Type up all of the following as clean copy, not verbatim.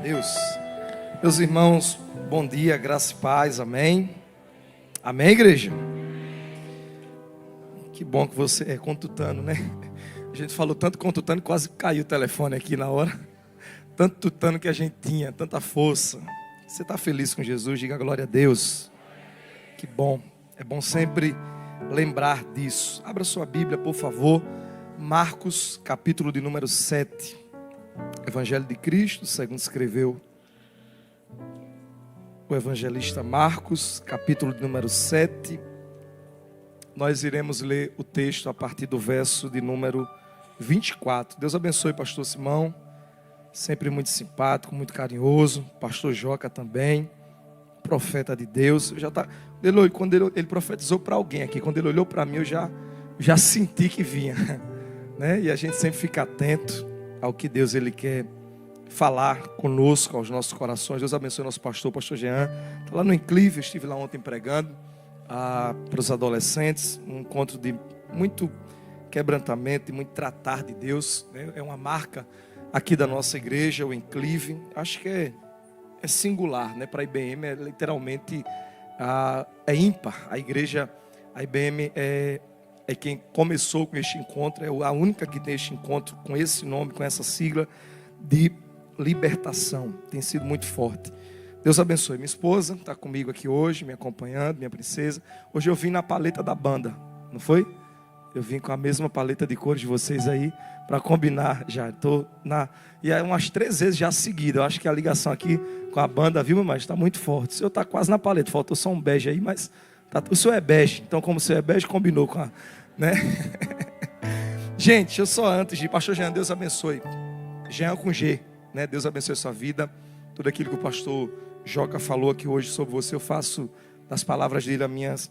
Deus. Meus irmãos, bom dia, graça e paz, amém? Amém, igreja? Que bom que você é contutano, né? A gente falou tanto contutano, quase caiu o telefone aqui na hora. Tanto tutano que a gente tinha, tanta força. Você está feliz com Jesus? Diga glória a Deus. Que bom, é bom sempre lembrar disso. Abra sua Bíblia, por favor. Marcos, capítulo de número 7. Evangelho de Cristo, segundo escreveu o evangelista Marcos, capítulo de número 7. Nós iremos ler o texto a partir do verso de número 24. Deus abençoe pastor Simão, sempre muito simpático, muito carinhoso. Pastor Joca também, profeta de Deus. Quando ele profetizou para alguém aqui, quando ele olhou para mim, eu já senti que vinha, né? E a gente sempre fica atento ao que Deus ele quer falar conosco, aos nossos corações. Deus abençoe nosso pastor Jean. Está lá no Inclive, eu estive lá ontem pregando para os adolescentes, um encontro de muito quebrantamento e muito tratar de Deus, né? É uma marca aqui da nossa igreja, o Inclive. Acho que é singular, né? Para a IBM é literalmente é ímpar. A igreja, a IBM é quem começou com este encontro, é a única que tem este encontro com esse nome, com essa sigla de libertação. Tem sido muito forte. Deus abençoe. Minha esposa está comigo aqui hoje, me acompanhando, minha princesa. Hoje eu vim na paleta da banda, não foi? Eu vim com a mesma paleta de cores de vocês aí, para combinar já. E é umas 3 vezes já seguida. Eu acho que a ligação aqui com a banda, viu, mas está muito forte. O senhor está quase na paleta, faltou só um bege aí, mas o senhor é bege. Então, como o senhor é bege, combinou com a... né? Gente, eu só antes de pastor Jean, Deus abençoe. Jean com G, né? Deus abençoe a sua vida. Tudo aquilo que o pastor Joca falou aqui hoje sobre você, eu faço das palavras dele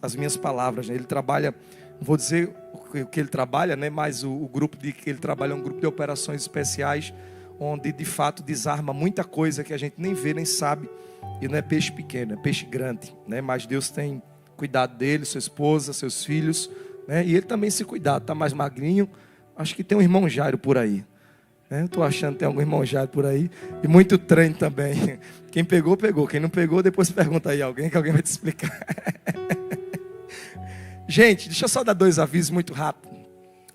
as minhas palavras, né? Ele trabalha, não vou dizer o que ele trabalha, né? Mas o grupo que ele trabalha é um grupo de operações especiais, onde de fato desarma muita coisa que a gente nem vê, nem sabe. E não é peixe pequeno, é peixe grande, né? Mas Deus tem cuidado dele, sua esposa, seus filhos, né? E ele também se cuidar, está mais magrinho. Acho que tem um irmão Jairo por aí, né? Eu estou achando que tem algum irmão Jairo por aí. E muito treino também. Quem pegou, pegou. Quem não pegou, depois pergunta aí a alguém, que alguém vai te explicar. Gente, deixa eu só dar 2 avisos muito rápido.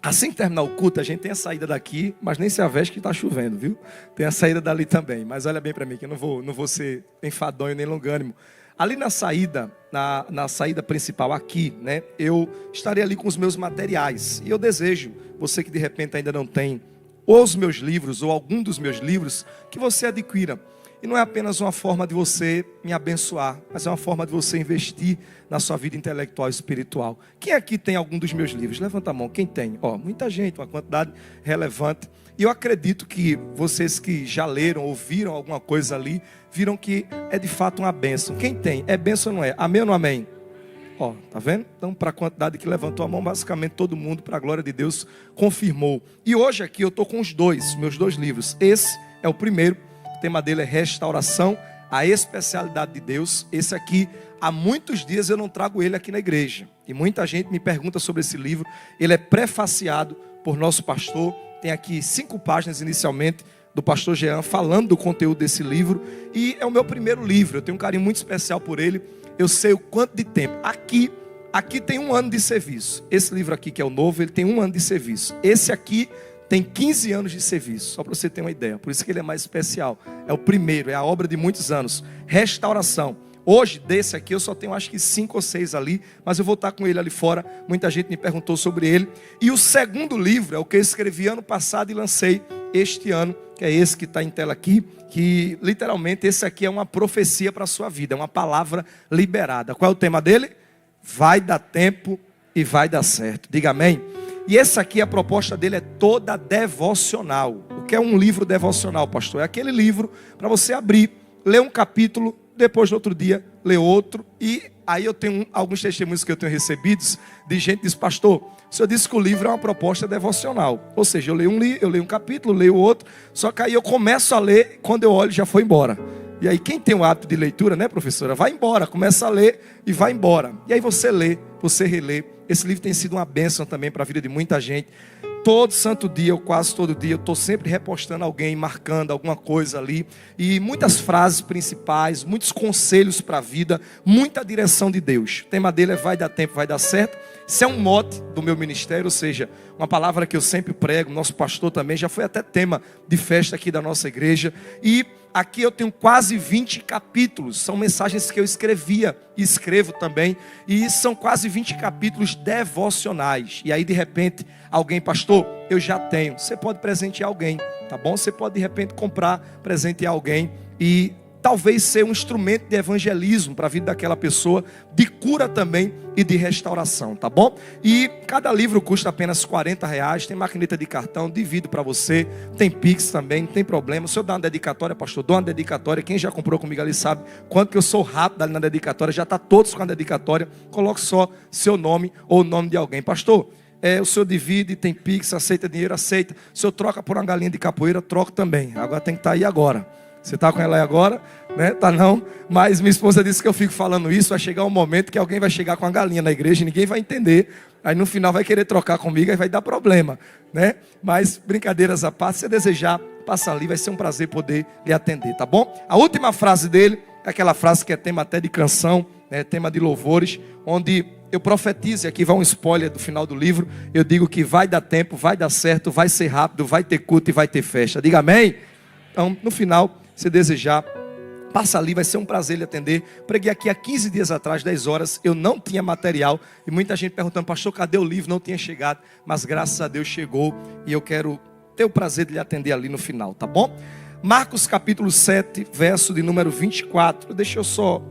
Assim que terminar o culto, a gente tem a saída daqui, mas nem se aveste que está chovendo, viu? Tem a saída dali também. Mas olha bem para mim, que eu não vou ser enfadonho nem longânimo. Ali na saída, na saída principal aqui, né? Eu estarei ali com os meus materiais. E eu desejo, você que de repente ainda não tem ou os meus livros, ou algum dos meus livros, que você adquira. E não é apenas uma forma de você me abençoar, mas é uma forma de você investir na sua vida intelectual e espiritual. Quem aqui tem algum dos meus livros? Levanta a mão. Quem tem? Muita gente, uma quantidade relevante. E eu acredito que vocês que já leram ou viram alguma coisa ali, viram que é de fato uma bênção. Quem tem? É bênção ou não é? Amém ou não amém? Tá vendo? Então, para a quantidade que levantou a mão, basicamente todo mundo, para a glória de Deus, confirmou. E hoje aqui eu estou com meus 2 livros. Esse é o primeiro, o tema dele é restauração, a especialidade de Deus. Esse aqui, há muitos dias eu não trago ele aqui na igreja. E muita gente me pergunta sobre esse livro. Ele é prefaciado por nosso pastor. Tem aqui 5 páginas inicialmente, do pastor Jean, falando do conteúdo desse livro. E é o meu primeiro livro, eu tenho um carinho muito especial por ele. Eu sei o quanto de tempo. Aqui tem 1 ano de serviço. Esse livro aqui, que é o novo, ele tem 1 ano de serviço. Esse aqui tem 15 anos de serviço. Só para você ter uma ideia. Por isso que ele é mais especial. É o primeiro, é a obra de muitos anos. Restauração. Hoje, desse aqui, eu só tenho acho que 5 ou 6 ali. Mas eu vou estar com ele ali fora. Muita gente me perguntou sobre ele. E o segundo livro é o que eu escrevi ano passado e lancei este ano. Que é esse que está em tela aqui. Que literalmente esse aqui é uma profecia para a sua vida. É uma palavra liberada. Qual é o tema dele? Vai dar tempo e vai dar certo. Diga amém. E esse aqui, a proposta dele é toda devocional. O que é um livro devocional, pastor? É aquele livro para você abrir, ler um capítulo, depois no outro dia, ler outro. E aí eu tenho alguns testemunhos que eu tenho recebidos de gente que diz, pastor, o senhor disse que o livro é uma proposta devocional. Ou seja, eu leio um capítulo, leio outro. Só que aí eu começo a ler, quando eu olho já foi embora. E aí quem tem o hábito de leitura, né, professora? Vai embora, começa a ler e vai embora. E aí você lê, você relê. Esse livro tem sido uma bênção também para a vida de muita gente. todo santo dia, ou quase todo dia, eu estou sempre repostando alguém, marcando alguma coisa ali. E muitas frases principais, muitos conselhos para a vida, muita direção de Deus. O tema dele é vai dar tempo, vai dar certo. Isso é um mote do meu ministério, ou seja, uma palavra que eu sempre prego. Nosso pastor também já foi até tema de festa aqui da nossa igreja. E aqui eu tenho quase 20 capítulos. São mensagens que eu escrevia e escrevo também. E são quase 20 capítulos devocionais. E aí de repente alguém, pastor, eu já tenho. Você pode presentear alguém, tá bom? Você pode de repente comprar, presentear alguém e talvez ser um instrumento de evangelismo para a vida daquela pessoa, de cura também e de restauração, tá bom? E cada livro custa apenas R$40, tem maquineta de cartão, divido para você, tem Pix também, não tem problema. Se eu dar uma dedicatória, pastor, dou uma dedicatória, quem já comprou comigo ali sabe quanto que eu sou rápido ali na dedicatória, já está todos com a dedicatória, coloque só seu nome ou o nome de alguém. Pastor, o senhor divide, tem Pix, aceita dinheiro, aceita. O senhor troca por uma galinha de capoeira, troco também. Agora tem que estar aí agora. Você está com ela aí agora? Né? Tá não? Mas minha esposa disse que eu fico falando isso. Vai chegar um momento que alguém vai chegar com a galinha na igreja e ninguém vai entender. Aí no final vai querer trocar comigo e vai dar problema, né? Mas brincadeiras à parte, se desejar, passa ali, vai ser um prazer poder lhe atender, tá bom? A última frase dele é aquela frase que é tema até de canção, né? Tema de louvores, onde eu profetizo, e aqui vai um spoiler do final do livro, eu digo que vai dar tempo, vai dar certo, vai ser rápido, vai ter culto e vai ter festa. Diga amém? Então, no final, se desejar, passa ali, vai ser um prazer lhe atender. Preguei aqui há 15 dias atrás, 10 horas, eu não tinha material, e muita gente perguntando, pastor, cadê o livro? Não tinha chegado, mas graças a Deus chegou, e eu quero ter o prazer de lhe atender ali no final, tá bom? Marcos capítulo 7, verso de número 24, deixa eu só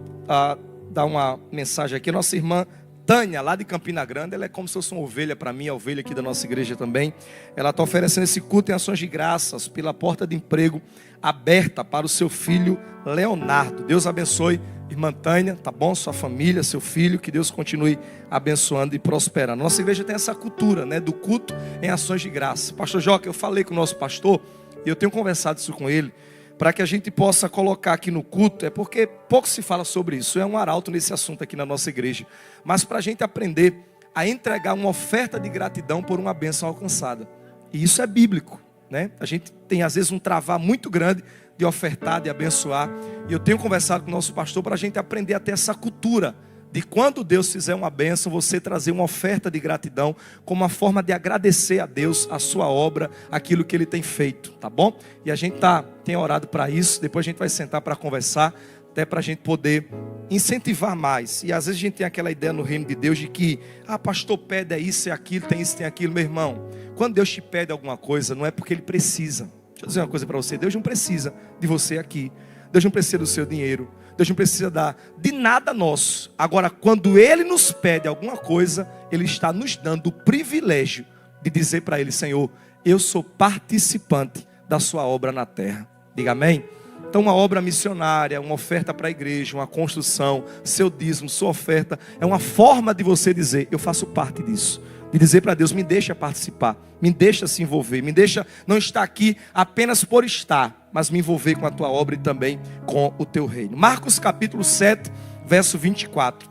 dar uma mensagem aqui. Nossa irmã Tânia, lá de Campina Grande, ela é como se fosse uma ovelha para mim, a ovelha aqui da nossa igreja também. Ela está oferecendo esse culto em ações de graças pela porta de emprego aberta para o seu filho Leonardo. Deus abençoe, irmã Tânia, tá bom? Sua família, seu filho, que Deus continue abençoando e prosperando. Nossa igreja tem essa cultura, né, do culto em ações de graça. Pastor Joca, eu falei com o nosso pastor e eu tenho conversado isso com ele, para que a gente possa colocar aqui no culto, é porque pouco se fala sobre isso, é um arauto nesse assunto aqui na nossa igreja, mas para a gente aprender a entregar uma oferta de gratidão por uma bênção alcançada, e isso é bíblico, né? A gente tem às vezes um travar muito grande de ofertar, de abençoar, e eu tenho conversado com o nosso pastor para a gente aprender a ter essa cultura, de quando Deus fizer uma bênção, você trazer uma oferta de gratidão, como uma forma de agradecer a Deus, a sua obra, aquilo que Ele tem feito, tá bom? E a gente tem orado para isso, depois a gente vai sentar para conversar, até para a gente poder incentivar mais. E às vezes a gente tem aquela ideia no reino de Deus de que, pastor pede é isso, é aquilo, tem isso, tem aquilo. Meu irmão, quando Deus te pede alguma coisa, não é porque Ele precisa. Deixa eu dizer uma coisa para você, Deus não precisa de você aqui, Deus não precisa do seu dinheiro, Deus não precisa dar de nada nosso. Agora, quando Ele nos pede alguma coisa, Ele está nos dando o privilégio de dizer para Ele, Senhor, eu sou participante da sua obra na terra. Diga amém? Então uma obra missionária, uma oferta para a igreja, uma construção, seu dízimo, sua oferta, é uma forma de você dizer, eu faço parte disso. De dizer para Deus, me deixa participar, me deixa se envolver, me deixa não estar aqui apenas por estar, mas me envolver com a tua obra e também com o teu reino. Marcos capítulo 7, verso 24.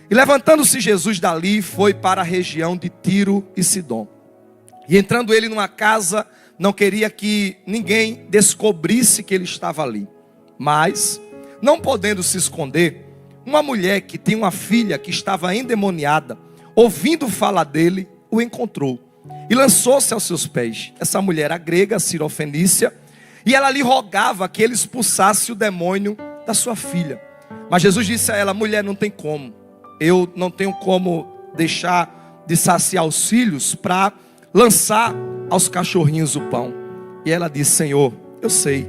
E levantando-se Jesus dali, foi para a região de Tiro e Sidom. E entrando ele numa casa, não queria que ninguém descobrisse que ele estava ali. Mas, não podendo se esconder, uma mulher que tinha uma filha que estava endemoniada, ouvindo falar dele, o encontrou e lançou-se aos seus pés. Essa mulher era grega, sirofenícia, e ela lhe rogava que ele expulsasse o demônio da sua filha. Mas Jesus disse a ela, mulher, não tem como. Eu não tenho como deixar de saciar os filhos para lançar aos cachorrinhos o pão. E ela disse, Senhor, eu sei,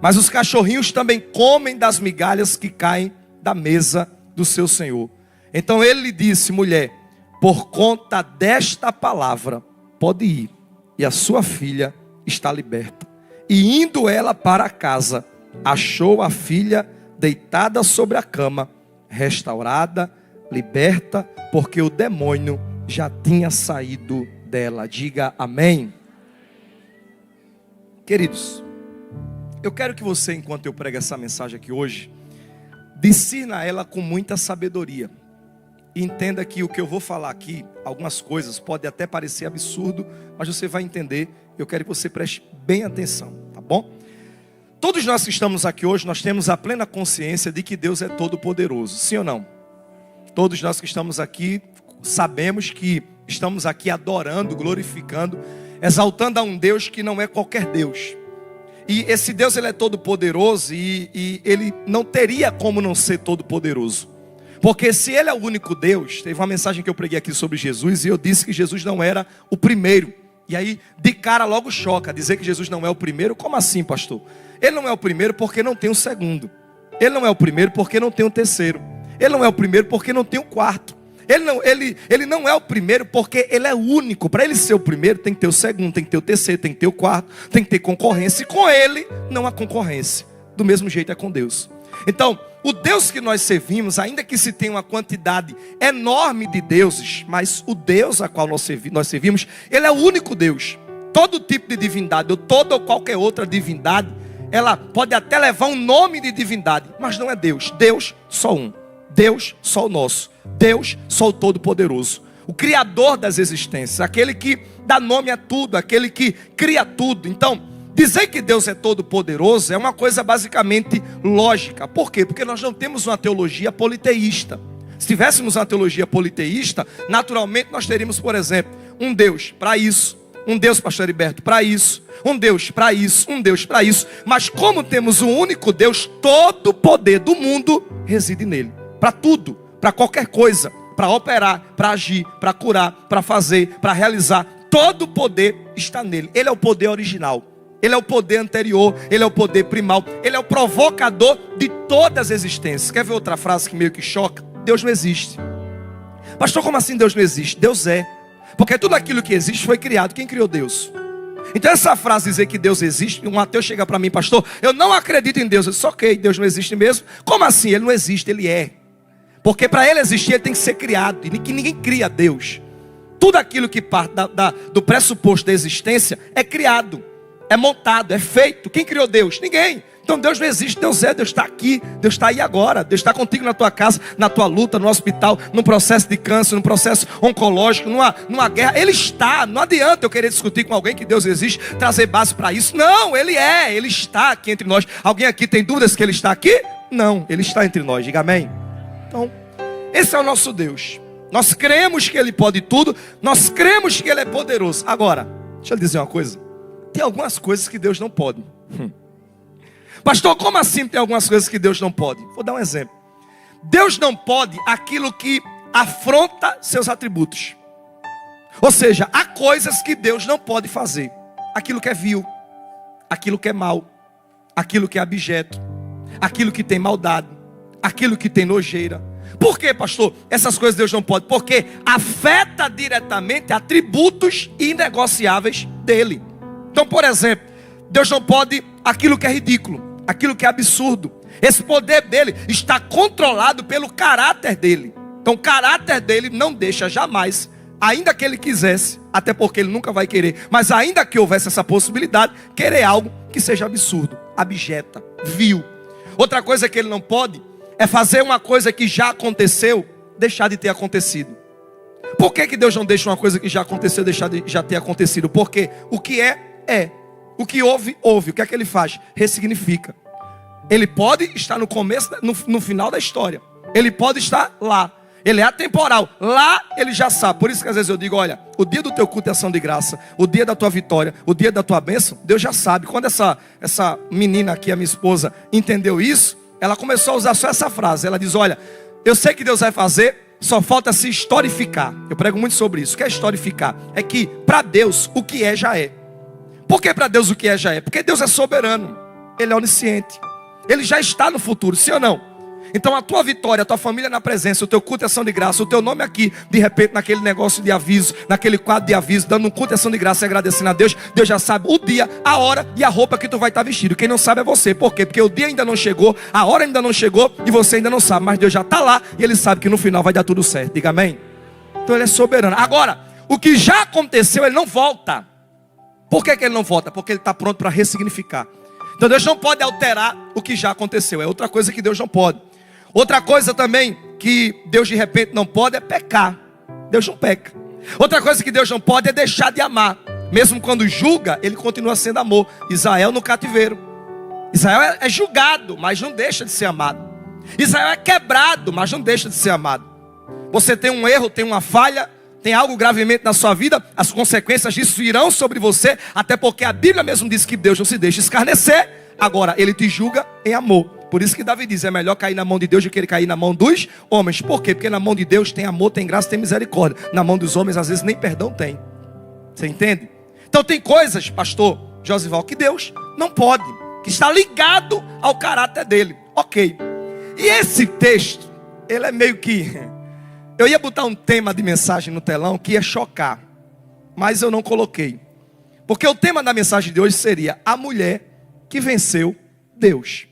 mas os cachorrinhos também comem das migalhas que caem da mesa do seu Senhor. Então ele lhe disse, mulher, por conta desta palavra, pode ir, e a sua filha está liberta. E indo ela para casa, achou a filha deitada sobre a cama, restaurada, liberta, porque o demônio já tinha saído dela. Diga amém. Queridos, eu quero que você, enquanto eu prego essa mensagem aqui hoje, discirna ela com muita sabedoria. E entenda que o que eu vou falar aqui, algumas coisas, pode até parecer absurdo, mas você vai entender. Eu quero que você preste bem atenção, tá bom? Todos nós que estamos aqui hoje, nós temos a plena consciência de que Deus é todo poderoso, sim ou não? Todos nós que estamos aqui, sabemos que estamos aqui adorando, glorificando, exaltando a um Deus que não é qualquer Deus. E esse Deus, ele é todo poderoso e ele não teria como não ser todo poderoso. Porque se ele é o único Deus, teve uma mensagem que eu preguei aqui sobre Jesus e eu disse que Jesus não era o primeiro. E aí, de cara logo choca, dizer que Jesus não é o primeiro. Como assim, pastor? Ele não é o primeiro porque não tem o segundo. Ele não é o primeiro porque não tem o terceiro. Ele não é o primeiro porque não tem o quarto. Ele não é o primeiro porque ele é único. Para ele ser o primeiro tem que ter o segundo, tem que ter o terceiro, tem que ter o quarto, tem que ter concorrência. E com ele não há concorrência. Do mesmo jeito é com Deus. Então, o Deus que nós servimos, ainda que se tenha uma quantidade enorme de deuses, mas o Deus a qual nós servimos, ele é o único Deus. Todo tipo de divindade, ou toda ou qualquer outra divindade, ela pode até levar um nome de divindade, mas não é Deus. Deus, só um. Deus, só o nosso. Deus, só o Todo-Poderoso. O Criador das existências, aquele que dá nome a tudo, aquele que cria tudo. Então, dizer que Deus é todo-poderoso é uma coisa basicamente lógica. Por quê? Porque nós não temos uma teologia politeísta. Se tivéssemos uma teologia politeísta, naturalmente nós teríamos, por exemplo, um Deus para isso, um Deus, pastor Heriberto, para isso, um Deus para isso, um Deus para isso. Mas como temos um único Deus, todo o poder do mundo reside nele. Para tudo, para qualquer coisa, para operar, para agir, para curar, para fazer, para realizar. Todo o poder está nele. Ele é o poder original. Ele é o poder anterior, ele é o poder primal, ele é o provocador de todas as existências. Quer ver outra frase que meio que choca? Deus não existe. Pastor, como assim Deus não existe? Deus é. Porque tudo aquilo que existe foi criado. Quem criou Deus? Então essa frase dizer que Deus existe, um ateu chega para mim, pastor, eu não acredito em Deus. Eu disse, ok, Deus não existe mesmo. Como assim? Ele não existe, ele é. Porque para ele existir, ele tem que ser criado. E que ninguém cria Deus. Tudo aquilo que parte do pressuposto da existência é criado. É montado, é feito. Quem criou Deus? Ninguém. Então Deus não existe, Deus é, Deus está aqui, Deus está aí agora. Deus está contigo na tua casa, na tua luta, no hospital, num processo de câncer, num processo oncológico, numa guerra. Ele está, não adianta eu querer discutir com alguém que Deus existe, trazer base para isso. Não, Ele é, Ele está aqui entre nós. Alguém aqui tem dúvidas que Ele está aqui? Não, Ele está entre nós, diga amém. Então, esse é o nosso Deus. Nós cremos que Ele pode tudo, nós cremos que Ele é poderoso. Agora, deixa eu dizer uma coisa. Tem algumas coisas que Deus não pode. Pastor, como assim tem algumas coisas que Deus não pode? Vou dar um exemplo. Deus não pode aquilo que afronta seus atributos. Ou seja, há coisas que Deus não pode fazer. Aquilo que é vil, aquilo que é mal, aquilo que é abjeto, aquilo que tem maldade, aquilo que tem nojeira. Por que, pastor? Essas coisas Deus não pode. Porque afeta diretamente atributos inegociáveis dele. Então, por exemplo, Deus não pode aquilo que é ridículo, aquilo que é absurdo. Esse poder dele está controlado pelo caráter dele. Então o caráter dele não deixa jamais, ainda que ele quisesse, até porque ele nunca vai querer, mas ainda que houvesse essa possibilidade, querer algo que seja absurdo, abjeta, vil. Outra coisa que ele não pode é fazer uma coisa que já aconteceu, deixar de ter acontecido. Por que Deus não deixa uma coisa que já aconteceu, deixar de já ter acontecido? Porque o que é. O que houve, houve. O que é que ele faz? Ressignifica. Ele pode estar no começo, no final da história. Ele pode estar lá. Ele é atemporal. Lá ele já sabe. Por isso que às vezes eu digo, olha, o dia do teu culto é ação de graça, o dia da tua vitória, o dia da tua bênção, Deus já sabe. Quando essa menina aqui, a minha esposa, entendeu isso, ela começou a usar só essa frase. Ela diz, olha, eu sei que Deus vai fazer, só falta se historificar. Eu prego muito sobre isso. O que é historificar? É que para Deus o que é já é. Por que para Deus o que é já é? Porque Deus é soberano. Ele é onisciente. Ele já está no futuro, sim ou não? Então a tua vitória, a tua família na presença, o teu culto é ação de graça, o teu nome aqui, de repente naquele negócio de aviso, naquele quadro de aviso, dando um culto é ação de graça e agradecendo a Deus, Deus já sabe o dia, a hora e a roupa que tu vai estar vestido. Quem não sabe é você. Por quê? Porque o dia ainda não chegou, a hora ainda não chegou e você ainda não sabe, mas Deus já está lá e Ele sabe que no final vai dar tudo certo. Diga amém? Então Ele é soberano. Agora, o que já aconteceu, Ele não volta. Por que Ele não volta? Porque Ele está pronto para ressignificar. Então Deus não pode alterar o que já aconteceu. É outra coisa que Deus não pode. Outra coisa também que Deus de repente não pode é pecar. Deus não peca. Outra coisa que Deus não pode é deixar de amar. Mesmo quando julga, ele continua sendo amor. Israel no cativeiro. Israel é julgado, mas não deixa de ser amado. Israel é quebrado, mas não deixa de ser amado. Você tem um erro, tem uma falha, tem algo gravemente na sua vida, as consequências disso irão sobre você, até porque a Bíblia mesmo diz que Deus não se deixa escarnecer. Agora, ele te julga em amor. Por isso que Davi diz, é melhor cair na mão de Deus do que ele cair na mão dos homens. Por quê? Porque na mão de Deus tem amor, tem graça, tem misericórdia. Na mão dos homens, às vezes, nem perdão tem. Você entende? Então tem coisas, pastor Josival, que Deus não pode, que está ligado ao caráter dele. Ok. E esse texto, ele é meio que... Eu ia botar um tema de mensagem no telão que ia chocar, mas eu não coloquei. Porque o tema da mensagem de hoje seria a mulher que venceu Deus.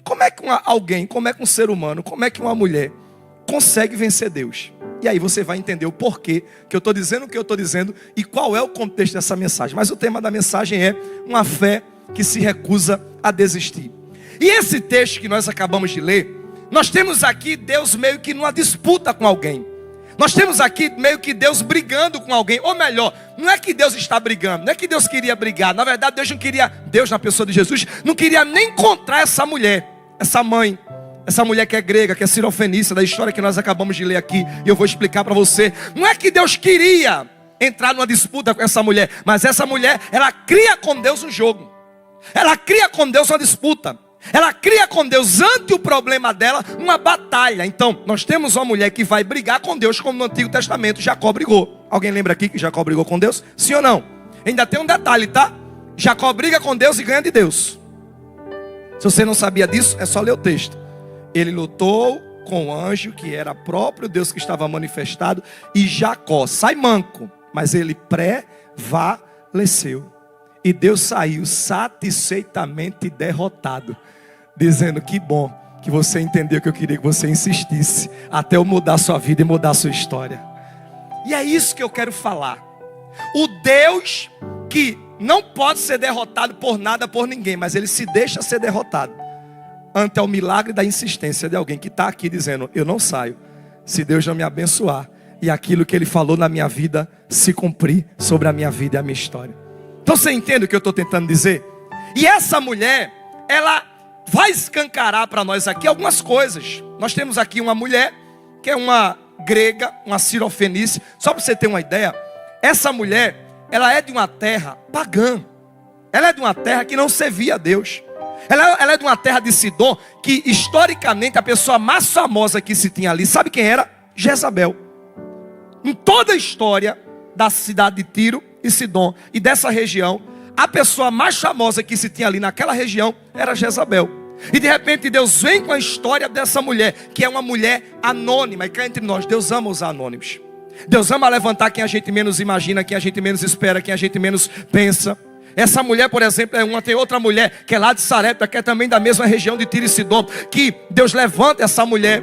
Como é que alguém, como é que um ser humano, como é que uma mulher consegue vencer Deus? E aí você vai entender o porquê que eu estou dizendo o que eu estou dizendo e qual é o contexto dessa mensagem. Mas o tema da mensagem é uma fé que se recusa a desistir. E esse texto que nós acabamos de ler, nós temos aqui Deus meio que numa disputa com alguém. Nós temos aqui meio que Deus brigando com alguém. Ou melhor, não é que Deus está brigando, não é que Deus queria brigar. Na verdade, Deus não queria, Deus na pessoa de Jesus, não queria nem encontrar essa mulher, essa mãe, essa mulher que é grega, que é sirofenícia, da história que nós acabamos de ler aqui. E eu vou explicar para você. Não é que Deus queria entrar numa disputa com essa mulher, mas essa mulher, ela cria com Deus um jogo. Ela cria com Deus uma disputa. Ela cria com Deus, ante o problema dela, uma batalha. Então, nós temos uma mulher que vai brigar com Deus, como no Antigo Testamento Jacó brigou. Alguém lembra aqui que Jacó brigou com Deus? Sim ou não? Ainda tem um detalhe, tá? Jacó briga com Deus e ganha de Deus. Se você não sabia disso, é só ler o texto. Ele lutou com o anjo, que era próprio Deus que estava manifestado, e Jacó sai manco, mas ele prevaleceu. E Deus saiu satisfeitamente derrotado, dizendo, que bom que você entendeu que eu queria que você insistisse, até eu mudar a sua vida e mudar a sua história. E é isso que eu quero falar. O Deus que não pode ser derrotado por nada, por ninguém, mas ele se deixa ser derrotado ante o milagre da insistência de alguém que está aqui dizendo, eu não saio, se Deus não me abençoar, e aquilo que ele falou na minha vida se cumprir sobre a minha vida e a minha história. Então você entende o que eu estou tentando dizer? E essa mulher, ela vai escancarar para nós aqui algumas coisas. Nós temos aqui uma mulher, que é uma grega, uma sirofenícia. Só para você ter uma ideia, essa mulher, ela é de uma terra pagã. Ela é de uma terra que não servia a Deus. Ela é de uma terra de Sidom, que historicamente a pessoa mais famosa que se tinha ali, sabe quem era? Jezabel. Em toda a história da cidade de Tiro e Sidom e dessa região, a pessoa mais famosa que se tinha ali naquela região era Jezabel. E de repente Deus vem com a história dessa mulher, que é uma mulher anônima. E cá entre nós, Deus ama os anônimos. Deus ama levantar quem a gente menos imagina, quem a gente menos espera, quem a gente menos pensa. Essa mulher, por exemplo, tem outra mulher que é lá de Sarepta, que é também da mesma região de Tiro e Sidom, que Deus levanta essa mulher.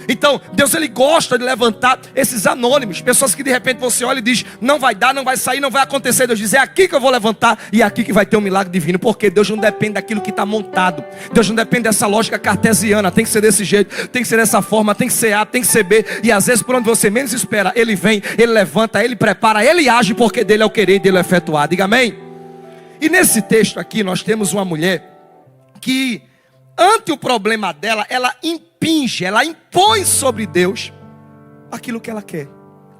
Então, Deus ele gosta de levantar esses anônimos, pessoas que de repente você olha e diz, não vai dar, não vai sair, não vai acontecer. Deus diz, é aqui que eu vou levantar e é aqui que vai ter um milagre divino. Porque Deus não depende daquilo que está montado. Deus não depende dessa lógica cartesiana, tem que ser desse jeito, tem que ser dessa forma, tem que ser A, tem que ser B. E às vezes por onde você menos espera, ele vem, ele levanta, ele prepara, ele age, porque dele é o querer e dele é o efetuar. Diga amém? E nesse texto aqui nós temos uma mulher que, ante o problema dela, ela impinge, ela impõe sobre Deus aquilo que ela quer.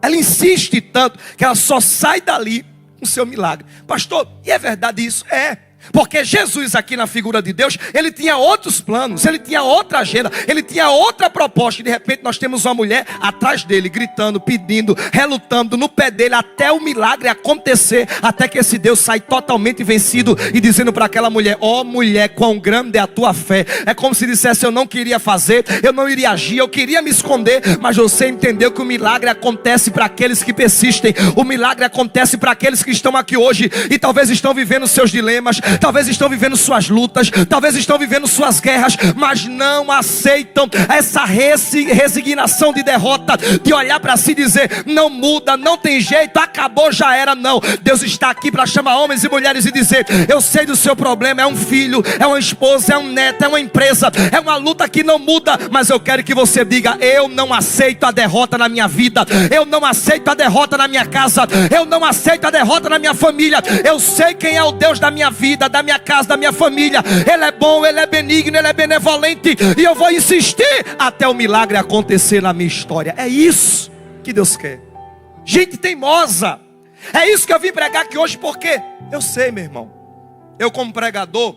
Ela insiste tanto que ela só sai dali com o seu milagre. Pastor, e é verdade isso? É. Porque Jesus aqui na figura de Deus, ele tinha outros planos, ele tinha outra agenda, ele tinha outra proposta. E de repente nós temos uma mulher atrás dele, gritando, pedindo, relutando no pé dele, até o milagre acontecer, até que esse Deus sai totalmente vencido e dizendo para aquela mulher, ó mulher, quão grande é a tua fé. É como se dissesse, eu não queria fazer, eu não iria agir, eu queria me esconder, mas você entendeu que o milagre acontece para aqueles que persistem. O milagre acontece para aqueles que estão aqui hoje e talvez estão vivendo seus dilemas, talvez estão vivendo suas lutas, talvez estão vivendo suas guerras, mas não aceitam essa resignação de derrota, de olhar para si e dizer: não muda, não tem jeito, acabou, já era. Não, Deus está aqui para chamar homens e mulheres e dizer: eu sei do seu problema, é um filho, é uma esposa, é um neto, é uma empresa, é uma luta que não muda, mas eu quero que você diga: eu não aceito a derrota na minha vida, eu não aceito a derrota na minha casa, eu não aceito a derrota na minha família. Eu sei quem é o Deus da minha vida, da minha casa, da minha família. Ele é bom, Ele é benigno, Ele é benevolente, e eu vou insistir até o milagre acontecer na minha história. É isso que Deus quer. Gente teimosa. É isso que eu vim pregar aqui hoje, porque eu sei, meu irmão, eu como pregador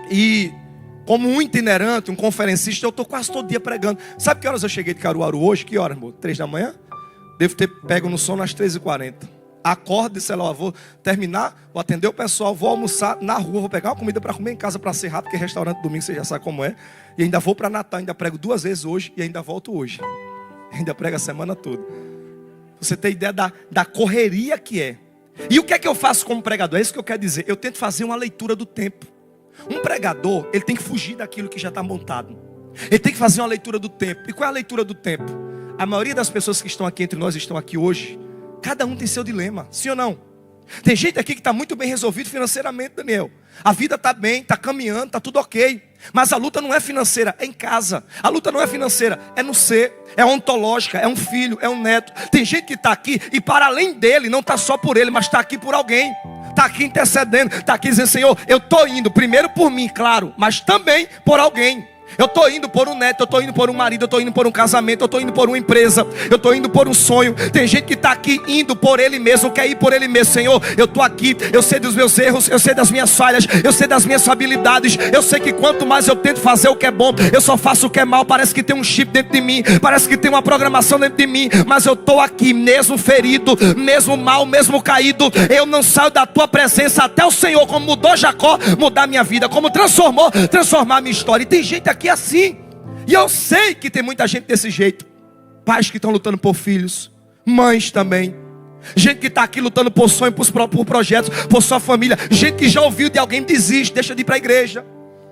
e como um itinerante, um conferencista, eu estou quase todo dia pregando. Sabe que horas eu cheguei de Caruaru hoje? Que horas, amor? 3 da manhã? Devo ter pego no sono às 3h40. Acordo, sei lá, vou terminar, vou atender o pessoal, vou almoçar na rua, vou pegar uma comida para comer em casa para ser rápido, porque restaurante domingo você já sabe como é. E ainda vou para Natal, ainda prego 2 vezes hoje e ainda volto hoje. Ainda prego a semana toda. Você tem ideia da correria que é. E o que é que eu faço como pregador? É isso que eu quero dizer. Eu tento fazer uma leitura do tempo. Um pregador, ele tem que fugir daquilo que já está montado. Ele tem que fazer uma leitura do tempo. E qual é a leitura do tempo? A maioria das pessoas que estão aqui entre nós, estão aqui hoje, cada um tem seu dilema, sim ou não? Tem gente aqui que está muito bem resolvido financeiramente, Daniel. A vida está bem, está caminhando, está tudo ok. Mas a luta não é financeira, é em casa. A luta não é financeira, é no ser, é ontológica, é um filho, é um neto. Tem gente que está aqui e para além dele, não está só por ele, mas está aqui por alguém. Está aqui intercedendo, está aqui dizendo: Senhor, eu estou indo primeiro por mim, claro, mas também por alguém. Eu estou indo por um neto, eu estou indo por um marido, eu estou indo por um casamento, eu estou indo por uma empresa, eu estou indo por um sonho. Tem gente que está aqui indo por ele mesmo, quer ir por ele mesmo. Senhor, eu estou aqui, eu sei dos meus erros, eu sei das minhas falhas, eu sei das minhas habilidades. Eu sei que quanto mais eu tento fazer o que é bom, eu só faço o que é mal. Parece que tem um chip dentro de mim, parece que tem uma programação dentro de mim, mas eu estou aqui, mesmo ferido, mesmo mal, mesmo caído. Eu não saio da tua presença até o Senhor, como mudou Jacó, mudar minha vida, como transformar minha história. E tem gente aqui assim, e eu sei que tem muita gente desse jeito. Pais que estão lutando por filhos, mães também, gente que está aqui lutando por sonho, por projetos, por sua família. Gente que já ouviu de alguém: desiste, deixa de ir para a igreja.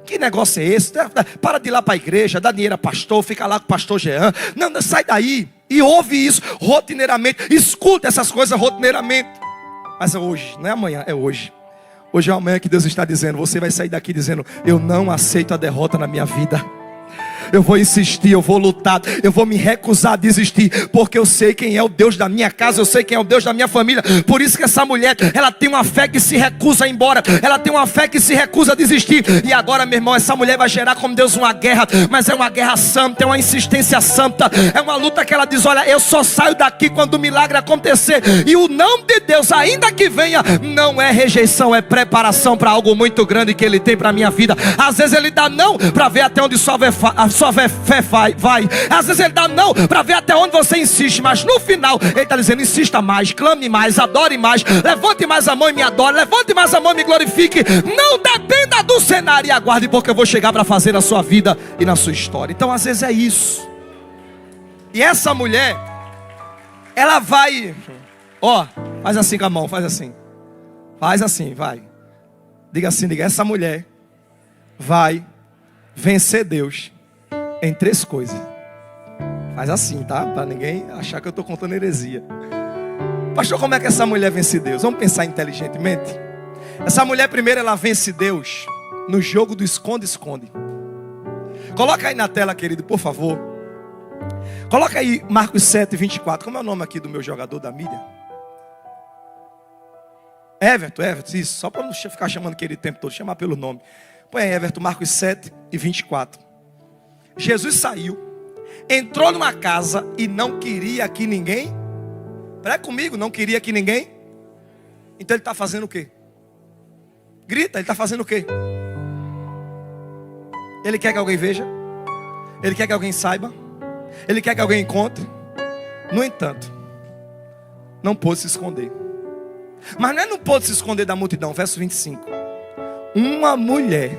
Que negócio é esse? Para de ir lá para a igreja, dá dinheiro a pastor, fica lá com o pastor Jean. Não, sai daí. E ouve isso rotineiramente, escuta essas coisas rotineiramente. Mas é hoje, não é amanhã, é hoje. Hoje é amanhã que Deus está dizendo: você vai sair daqui dizendo: eu não aceito a derrota na minha vida. Eu vou insistir, eu vou lutar, eu vou me recusar a desistir, porque eu sei quem é o Deus da minha casa, eu sei quem é o Deus da minha família. Por isso que essa mulher, ela tem uma fé que se recusa a ir embora, ela tem uma fé que se recusa a desistir. E agora, meu irmão, essa mulher vai gerar como Deus uma guerra, mas é uma guerra santa, é uma insistência santa, é uma luta que ela diz: olha, eu só saio daqui quando o milagre acontecer. E o não de Deus, ainda que venha, não é rejeição, é preparação para algo muito grande que Ele tem para a minha vida. Às vezes Ele dá não para ver até onde sua fé vai. Às vezes Ele dá não para ver até onde você insiste, mas no final Ele está dizendo: insista mais, clame mais, adore mais, levante mais a mão e me adore, levante mais a mão e me glorifique. Não dependa do cenário e aguarde, porque eu vou chegar para fazer na sua vida e na sua história. Então às vezes é isso. E essa mulher, ela vai, faz assim com a mão, faz assim, vai. Diga assim, essa mulher vai vencer Deus em 3 coisas. Faz assim, tá? Para ninguém achar que eu estou contando heresia. Pastor, como é que essa mulher vence Deus? Vamos pensar inteligentemente. Essa mulher, primeiro, ela vence Deus no jogo do esconde-esconde. Coloca aí na tela, querido, por favor. Coloca aí Marcos 7:24. Como é o nome aqui do meu jogador da mídia? Everton, isso. Só para não ficar chamando aquele tempo todo, chamar pelo nome. Põe aí, Everton, Marcos 7:24. Jesus saiu, entrou numa casa e não queria que ninguém. Prega comigo, não queria que ninguém. Então ele está fazendo o quê? Grita, ele está fazendo o quê? Ele quer que alguém veja, ele quer que alguém saiba, ele quer que alguém encontre. No entanto, não pôde se esconder. Mas não pôde se esconder da multidão. Verso 25. Uma mulher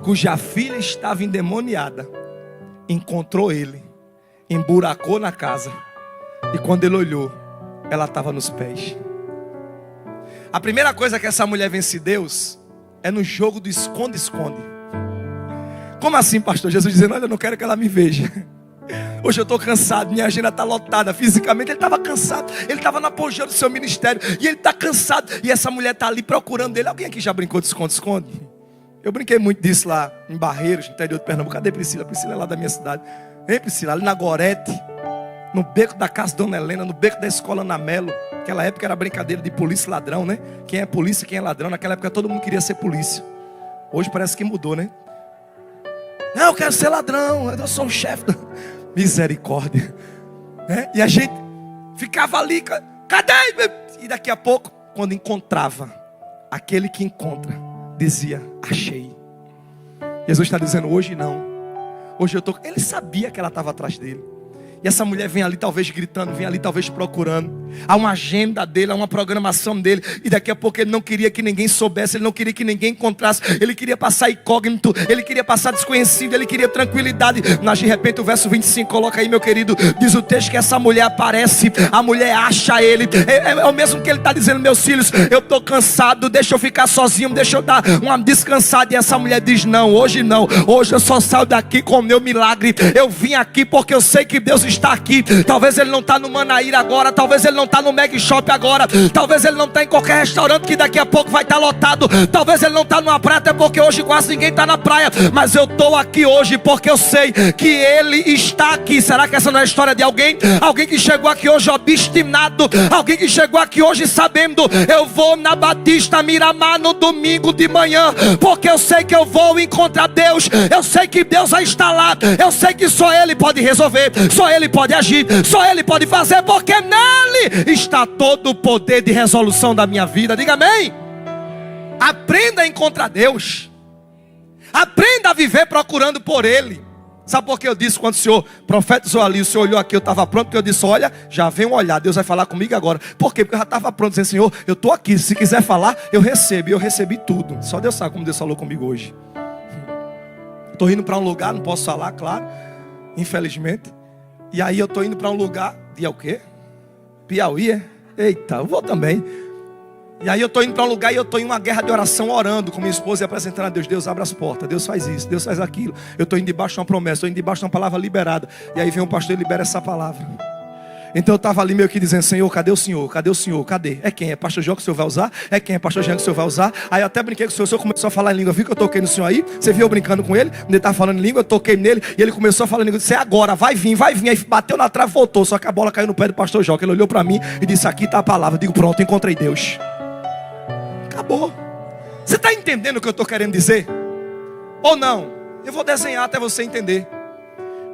cuja filha estava endemoniada encontrou ele, emburacou na casa, e quando ele olhou, ela estava nos pés. A primeira coisa que essa mulher vence Deus é no jogo do esconde-esconde. Como assim, pastor? Jesus dizendo, olha, eu não quero que ela me veja. Hoje eu estou cansado, minha agenda está lotada. Fisicamente ele estava cansado, ele estava na apogeu do seu ministério, e ele está cansado, e essa mulher está ali procurando ele. Alguém aqui já brincou de esconde-esconde? Eu brinquei muito disso lá em Barreiros, no interior de Pernambuco. Cadê Priscila? Priscila é lá da minha cidade. Hein, Priscila? Ali na Gorete, no beco da casa Dona Helena, no beco da escola Ana Melo. Naquela época era brincadeira de polícia e ladrão, né? Quem é polícia, quem é ladrão. Naquela época todo mundo queria ser polícia. Hoje parece que mudou, né? Não, eu quero ser ladrão, eu sou o chefe. Misericórdia. E a gente ficava ali, cadê? E daqui a pouco, quando encontrava, aquele que encontra, dizia, achei. Jesus está dizendo, hoje não. Hoje eu estou. Ele sabia que ela estava atrás dele. E essa mulher vem ali talvez gritando, vem ali talvez procurando. Há uma agenda dele, há uma programação dele. E daqui a pouco ele não queria que ninguém soubesse, ele não queria que ninguém encontrasse. Ele queria passar incógnito, ele queria passar desconhecido, ele queria tranquilidade. Mas de repente o verso 25, coloca aí meu querido. Diz o texto que essa mulher aparece, a mulher acha ele. É o mesmo que ele está dizendo, meus filhos, eu estou cansado, deixa eu ficar sozinho, deixa eu dar uma descansada. E essa mulher diz, não, hoje eu só saio daqui com o meu milagre. Eu vim aqui porque eu sei que Deus está aqui. Talvez ele não está no Manaíra agora, talvez ele não está no Meg Shop agora, talvez ele não está em qualquer restaurante que daqui a pouco vai estar lotado, talvez ele não está numa praia, até porque hoje quase ninguém está na praia, mas eu estou aqui hoje porque eu sei que ele está aqui. Será que essa não é a história de alguém? Alguém que chegou aqui hoje obstinado, alguém que chegou aqui hoje sabendo, eu vou na Batista Miramar no domingo de manhã, porque eu sei que eu vou encontrar Deus, eu sei que Deus vai estar lá, eu sei que só Ele pode resolver, só Ele pode agir, só Ele pode fazer, porque nele está todo o poder de resolução da minha vida. Diga amém. Aprenda a encontrar Deus, aprenda a viver procurando por Ele. Sabe por que eu disse quando o Senhor profetizou ali, o Senhor olhou aqui, eu estava pronto, porque eu disse, olha, já vem um olhar, Deus vai falar comigo agora. Por quê? Porque eu já estava pronto, dizendo, Senhor, eu estou aqui, se quiser falar, eu recebo. E eu recebi tudo. Só Deus sabe como Deus falou comigo hoje. Estou indo para um lugar, não posso falar, claro, infelizmente. E aí eu estou indo para um lugar, e é o quê? Piauí, é? Eita, eu vou também. E aí eu estou indo para um lugar e eu estou em uma guerra de oração, orando com minha esposa e apresentando a Deus. Deus abre as portas, Deus faz isso, Deus faz aquilo. Eu estou indo debaixo de uma promessa, estou indo debaixo de uma palavra liberada. E aí vem um pastor e libera essa palavra. Então eu estava ali meio que dizendo, Senhor, cadê o Senhor? Cadê o Senhor? Cadê? É quem? É pastor Jó que o Senhor vai usar? É quem? É pastor Jean que o Senhor vai usar? Aí eu até brinquei com o Senhor começou a falar em língua. Viu que eu toquei no Senhor aí? Você viu eu brincando com ele? Ele estava falando em língua, eu toquei nele. E ele começou a falar em língua. Eu disse, é agora, vai vir. Aí bateu na trave e voltou. Só que a bola caiu no pé do pastor Jó. Ele olhou para mim e disse, aqui está a palavra. Eu digo, pronto, encontrei Deus. Acabou. Você está entendendo o que eu estou querendo dizer? Ou não? Eu vou desenhar até você entender.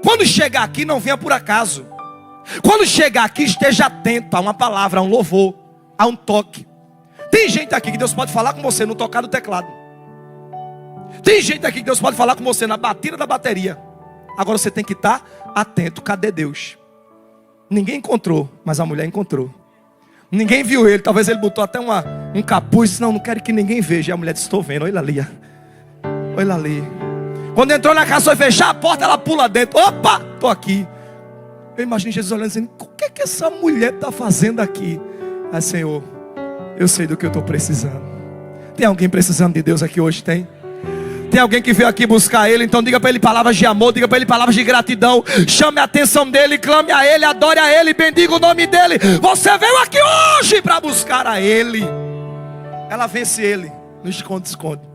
Quando chegar aqui, não venha por acaso. Quando chegar aqui, esteja atento a uma palavra, a um louvor, a um toque. Tem gente aqui que Deus pode falar com você no tocar do teclado. Tem gente aqui que Deus pode falar com você na batida da bateria. Agora você tem que estar atento. Cadê Deus? Ninguém encontrou, mas a mulher encontrou. Ninguém viu ele, talvez ele botou até um capuz. Não quero que ninguém veja. E a mulher disse, estou vendo, olha ali. Olha ali. Quando entrou na casa, foi fechar a porta, ela pula dentro. Opa, estou aqui. Eu imagino Jesus olhando e dizendo, o que é que essa mulher está fazendo aqui? Ah, Senhor, eu sei do que eu estou precisando. Tem alguém precisando de Deus aqui hoje? Tem alguém que veio aqui buscar Ele? Então diga para Ele palavras de amor, diga para Ele palavras de gratidão. Chame a atenção dEle, clame a Ele, adore a Ele, bendiga o nome dEle. Você veio aqui hoje para buscar a Ele. Ela vence Ele no esconde-esconde.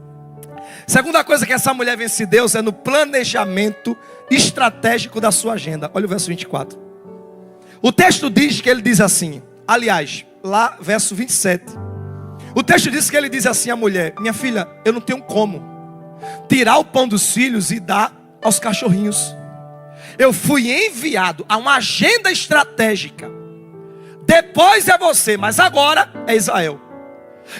Segunda coisa que essa mulher vence Deus é no planejamento estratégico da sua agenda. Olha o verso 24. O texto diz que ele diz assim, aliás, lá verso 27. O texto diz que ele diz assim à mulher, minha filha, eu não tenho como tirar o pão dos filhos e dar aos cachorrinhos. Eu fui enviado a uma agenda estratégica. Depois é você, mas agora é Israel.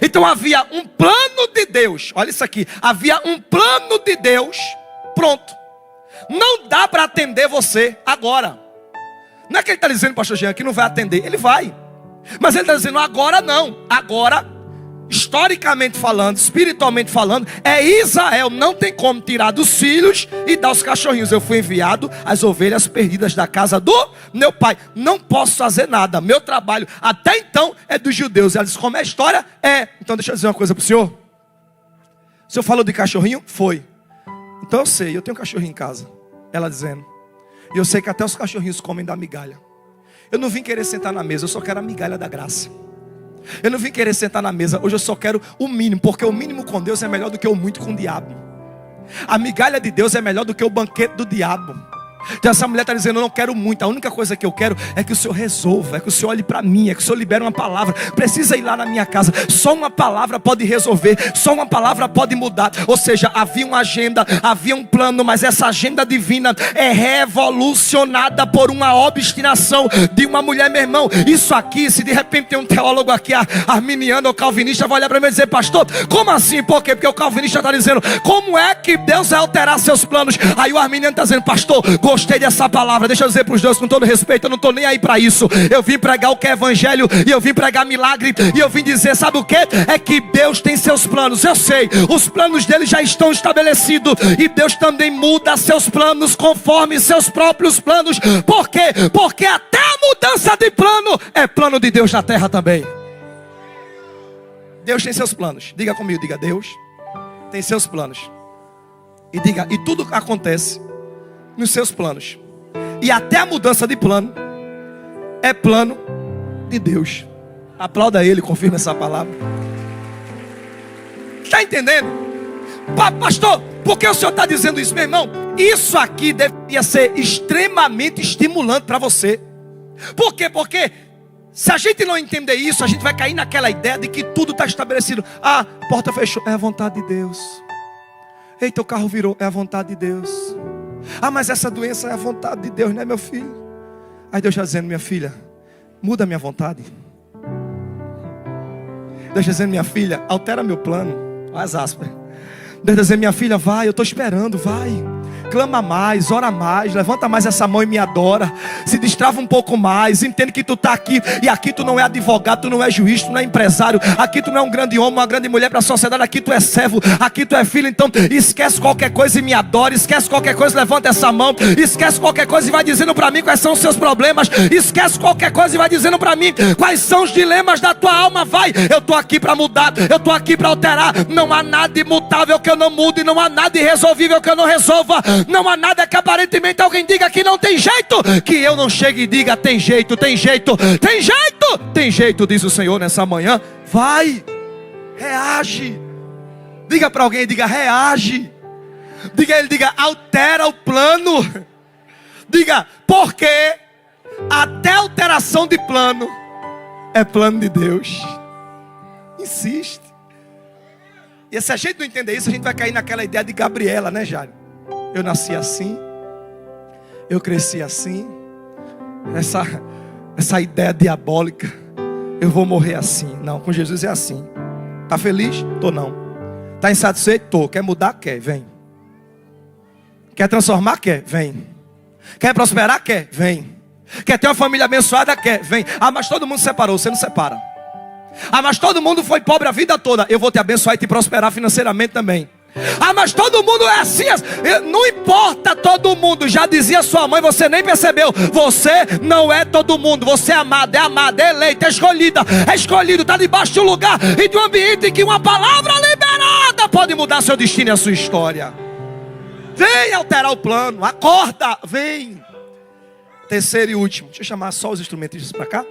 Então havia um plano de Deus. Olha isso aqui. Havia um plano de Deus pronto. Não dá para atender você agora. Não é que ele está dizendo, pastor Jean, que não vai atender. Ele vai. Mas ele está dizendo, agora não. Agora, historicamente falando, espiritualmente falando, é Israel. Não tem como tirar dos filhos e dar aos cachorrinhos. Eu fui enviado às ovelhas perdidas da casa do meu pai. Não posso fazer nada. Meu trabalho até então é dos judeus. Ela diz, como é a história? É. Então deixa eu dizer uma coisa para o senhor. O senhor falou de cachorrinho? Foi. Então eu sei, eu tenho um cachorrinho em casa. Ela dizendo. E eu sei que até os cachorrinhos comem da migalha. Eu não vim querer sentar na mesa, eu só quero a migalha da graça. Eu não vim querer sentar na mesa, hoje eu só quero o mínimo. Porque o mínimo com Deus é melhor do que o muito com o diabo. A migalha de Deus é melhor do que o banquete do diabo. Então essa mulher está dizendo, eu não quero muito. A única coisa que eu quero é que o Senhor resolva, é que o Senhor olhe para mim, é que o Senhor libere uma palavra. Precisa ir lá na minha casa. Só uma palavra pode resolver, só uma palavra pode mudar. Ou seja, havia uma agenda, havia um plano, mas essa agenda divina é revolucionada por uma obstinação de uma mulher. Meu irmão, isso aqui, se de repente tem um teólogo aqui arminiano ou calvinista, vai olhar para mim e dizer, pastor, como assim? Por quê? Porque o calvinista está dizendo, como é que Deus vai alterar seus planos? Aí o arminiano está dizendo, pastor, gostei dessa palavra. Deixa eu dizer para os dois com todo respeito, eu não estou nem aí para isso. Eu vim pregar o que é evangelho, e eu vim pregar milagre, e eu vim dizer, sabe o que? É que Deus tem seus planos. Eu sei, os planos dele já estão estabelecidos, e Deus também muda seus planos conforme seus próprios planos. Por quê? Porque até a mudança de plano é plano de Deus na terra também. Deus tem seus planos. Diga comigo, diga, Deus tem seus planos. E diga, e tudo acontece nos seus planos. E até a mudança de plano é plano de Deus. Aplauda ele, confirma essa palavra. Está entendendo? Pastor, por que o senhor está dizendo isso, meu irmão? Isso aqui deveria ser extremamente estimulante para você. Por quê? Porque se a gente não entender isso, a gente vai cair naquela ideia de que tudo está estabelecido. Ah, a porta fechou, é a vontade de Deus. Eita, o carro virou, é a vontade de Deus. Ah, mas essa doença é a vontade de Deus, né, meu filho? Aí Deus está dizendo, minha filha, muda a minha vontade. Deus está dizendo, minha filha, altera meu plano. Olha as aspas. Deus está dizendo, minha filha, vai, eu estou esperando, vai. Clama mais, ora mais, levanta mais essa mão e me adora. Se destrava um pouco mais, entende que tu está aqui. E aqui tu não é advogado, tu não é juiz, tu não é empresário. Aqui tu não é um grande homem, uma grande mulher para a sociedade. Aqui tu é servo, aqui tu é filho. Então esquece qualquer coisa e me adora. Esquece qualquer coisa, levanta essa mão. Esquece qualquer coisa e vai dizendo para mim quais são os seus problemas. Esquece qualquer coisa e vai dizendo para mim quais são os dilemas da tua alma. Vai, eu estou aqui para mudar, eu estou aqui para alterar. Não há nada imutável que eu não mude, não há nada irresolvível que eu não resolva. Não há nada que aparentemente alguém diga que não tem jeito, que eu não chegue e diga tem jeito, tem jeito, tem jeito, tem jeito, diz o Senhor nessa manhã. Vai, reage. Diga para alguém, diga reage. Diga, altera o plano. Diga, porque até alteração de plano é plano de Deus. Insiste. E se a gente não entender isso, a gente vai cair naquela ideia de Gabriela, né, Jário? Eu nasci assim, eu cresci assim, essa ideia diabólica, eu vou morrer assim. Não, com Jesus é assim. Está feliz? Tô não. Está insatisfeito? Tô. Quer mudar? Quer, vem. Quer transformar? Quer, vem. Quer prosperar? Quer, vem. Quer ter uma família abençoada? Quer, vem. Ah, mas todo mundo separou, você não separa. Ah, mas todo mundo foi pobre a vida toda. Eu vou te abençoar e te prosperar financeiramente também. Ah, mas todo mundo é assim. Não importa todo mundo. Já dizia sua mãe, você nem percebeu. Você não é todo mundo. Você é amado, é eleito, é escolhida, é escolhido. Está debaixo de um lugar e de um ambiente em que uma palavra liberada pode mudar seu destino e a sua história. Vem alterar o plano. Acorda, vem. Terceiro e último. Deixa eu chamar só os instrumentistas para cá.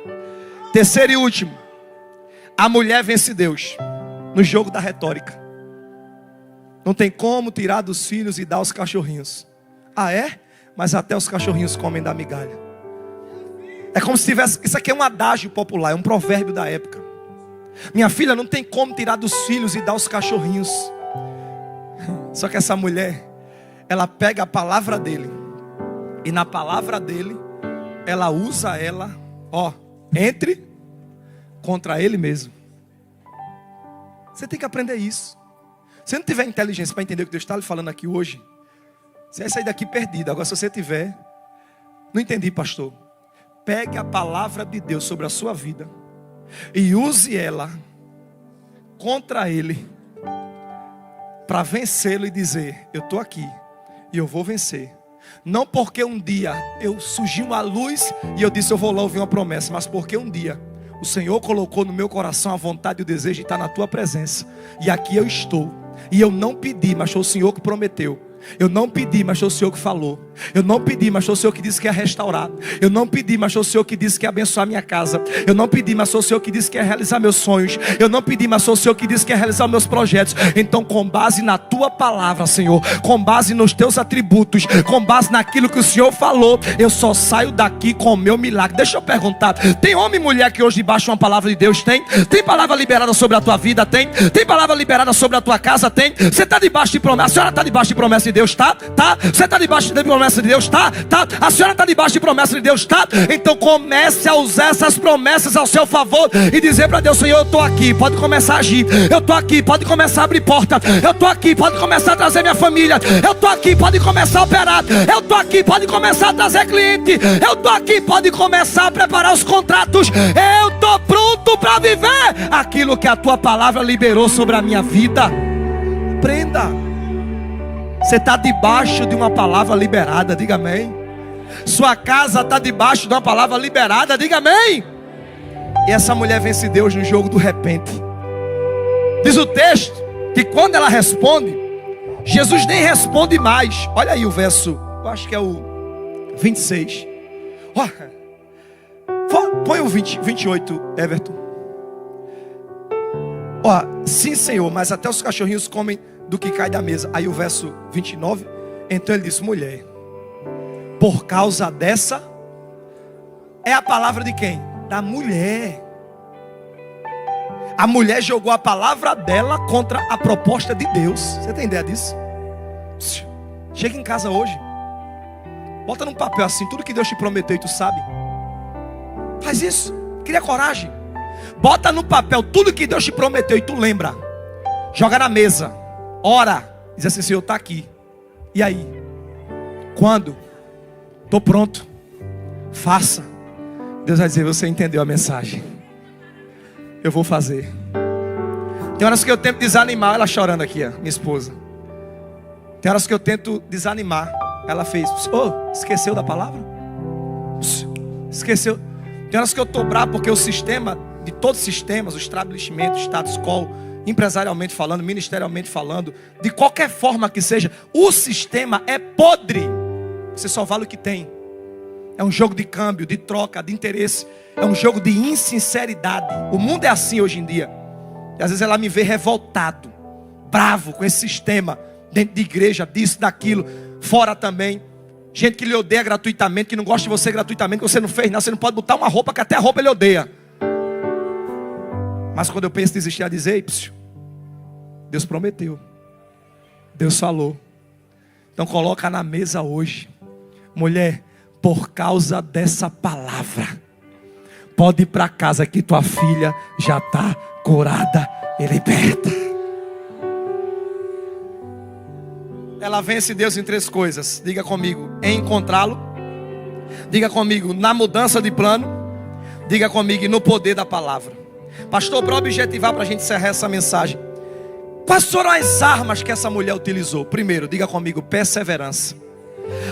Terceiro e último. A mulher vence Deus no jogo da retórica. Não tem como tirar dos filhos e dar aos cachorrinhos. Ah, é? Mas até os cachorrinhos comem da migalha. É como se tivesse... Isso aqui é um adágio popular, é um provérbio da época. Minha filha, não tem como tirar dos filhos e dar aos cachorrinhos. Só que essa mulher, ela pega a palavra dele. E na palavra dele, ela usa ela, entre contra ele mesmo. Você tem que aprender isso. Se você não tiver inteligência para entender o que Deus está lhe falando aqui hoje, você vai sair daqui perdido. Agora, se você tiver, não entendi, pastor. Pegue a palavra de Deus sobre a sua vida e use ela contra ele para vencê-lo e dizer: eu estou aqui e eu vou vencer. Não porque um dia eu surgiu uma luz e eu disse eu vou lá ouvir uma promessa, mas porque um dia o Senhor colocou no meu coração a vontade e o desejo de estar na tua presença. E aqui eu estou. E eu não pedi, mas foi o Senhor que prometeu. Eu não pedi, mas foi o Senhor que falou. Eu não pedi, mas foi o Senhor que disse que ia restaurar. Eu não pedi, mas foi o Senhor que disse que ia abençoar minha casa. Eu não pedi, mas foi o Senhor que disse que ia realizar meus sonhos. Eu não pedi, mas foi o Senhor que disse que ia realizar meus projetos. Então, com base na tua palavra, Senhor, com base nos teus atributos, com base naquilo que o Senhor falou, eu só saio daqui com o meu milagre. Deixa eu perguntar, tem homem e mulher que hoje debaixo uma palavra de Deus? Tem? Tem palavra liberada sobre a tua vida? Tem? Tem palavra liberada sobre a tua casa? Tem? Você está debaixo de promessa? A senhora está debaixo de promessa de Deus? Tá? Você está debaixo de promessa de Deus? Tá? A senhora está debaixo de promessa de Deus? Tá? Então comece a usar essas promessas ao seu favor e dizer para Deus: Senhor, eu estou aqui, pode começar a agir. Eu estou aqui, pode começar a abrir porta. Eu estou aqui, pode começar a trazer minha família. Eu estou aqui, pode começar a operar. Eu estou aqui, pode começar a trazer cliente. Eu estou aqui, pode começar a preparar os contratos. Eu estou pronto para viver aquilo que a tua palavra liberou sobre a minha vida. Prenda. Você está debaixo de uma palavra liberada, diga amém. Sua casa está debaixo de uma palavra liberada, diga amém. E essa mulher vence Deus no jogo do repente. Diz o texto que quando ela responde, Jesus nem responde mais. Olha aí o verso, eu acho que é o 26. Põe o 28, Everton. Sim, Senhor, mas até os cachorrinhos comem do que cai da mesa. Aí o verso 29. Então ele disse: mulher, por causa dessa, é a palavra de quem? Da mulher. A mulher jogou a palavra dela contra a proposta de Deus. Você tem ideia disso? Chega em casa hoje, bota num papel assim tudo que Deus te prometeu e tu sabe. Faz isso, cria coragem. Bota no papel tudo que Deus te prometeu e tu lembra. Joga na mesa. Ora, diz assim: Senhor, está aqui. E aí? Quando? Estou pronto. Faça. Deus vai dizer: você entendeu a mensagem. Eu vou fazer. Tem horas que eu tento desanimar. Ela chorando aqui, minha esposa. Tem horas que eu tento desanimar. Ela fez: esqueceu da palavra? Esqueceu. Tem horas que eu estou bravo porque o sistema, de todos os sistemas, o estabelecimento, status quo, empresarialmente falando, ministerialmente falando, de qualquer forma que seja, o sistema é podre. Você só vale o que tem. É um jogo de câmbio, de troca, de interesse. É um jogo de insinceridade. O mundo é assim hoje em dia. E às vezes ela me vê revoltado, bravo com esse sistema, dentro de igreja, disso, daquilo, fora também. Gente que lhe odeia gratuitamente, que não gosta de você gratuitamente, que você não fez nada. Você não pode botar uma roupa que até a roupa ele odeia. Mas quando eu penso em desistir, a dizer: Deus prometeu, Deus falou. Então coloca na mesa hoje. Mulher, por causa dessa palavra, pode ir para casa que tua filha já está curada e liberta. Ela vence Deus em 3 coisas. Diga comigo: em encontrá-lo. Diga comigo: na mudança de plano. Diga comigo: no poder da palavra. Pastor, para objetivar, para a gente encerrar essa mensagem, quais foram as armas que essa mulher utilizou? Primeiro, diga comigo: perseverança.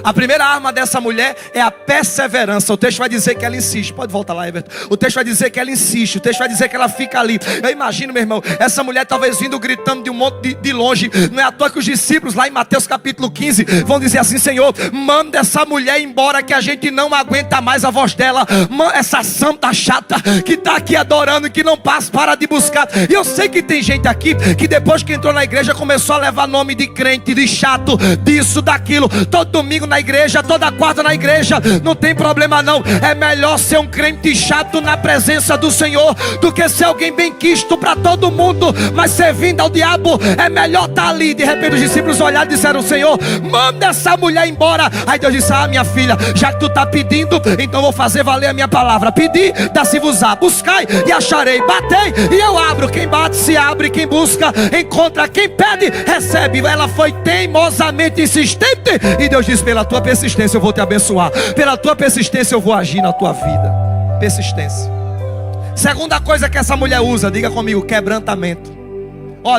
A primeira arma dessa mulher é a perseverança. O texto vai dizer que ela insiste. Pode voltar lá, Everton. O texto vai dizer que ela insiste. O texto vai dizer que ela fica ali. Eu imagino, meu irmão, essa mulher talvez vindo gritando de um monte de longe. Não é à toa que os discípulos lá em Mateus capítulo 15 vão dizer assim: Senhor, manda essa mulher embora, que a gente não aguenta mais a voz dela. Essa santa chata que está aqui adorando e que não passa, para de buscar. E eu sei que tem gente aqui que depois que entrou na igreja começou a levar nome de crente, de chato, disso, daquilo. Todo domingo na igreja, toda quarta na igreja, não tem problema não. É melhor ser um crente chato na presença do Senhor do que ser alguém bem quisto para todo mundo, mas servindo ao diabo. É melhor estar ali. De repente os discípulos olharam e disseram: Senhor, manda essa mulher embora. Aí Deus disse: minha filha, já que tu está pedindo, então vou fazer valer a minha palavra. Pedi, dá-se-vos-á. Buscai e acharei. Batei e eu abro. Quem bate se abre, quem busca encontra, quem pede recebe. Ela foi teimosamente insistente e Deus disse: pela tua persistência eu vou te abençoar. Pela tua persistência eu vou agir na tua vida. Persistência. Segunda coisa que essa mulher usa, diga comigo: quebrantamento.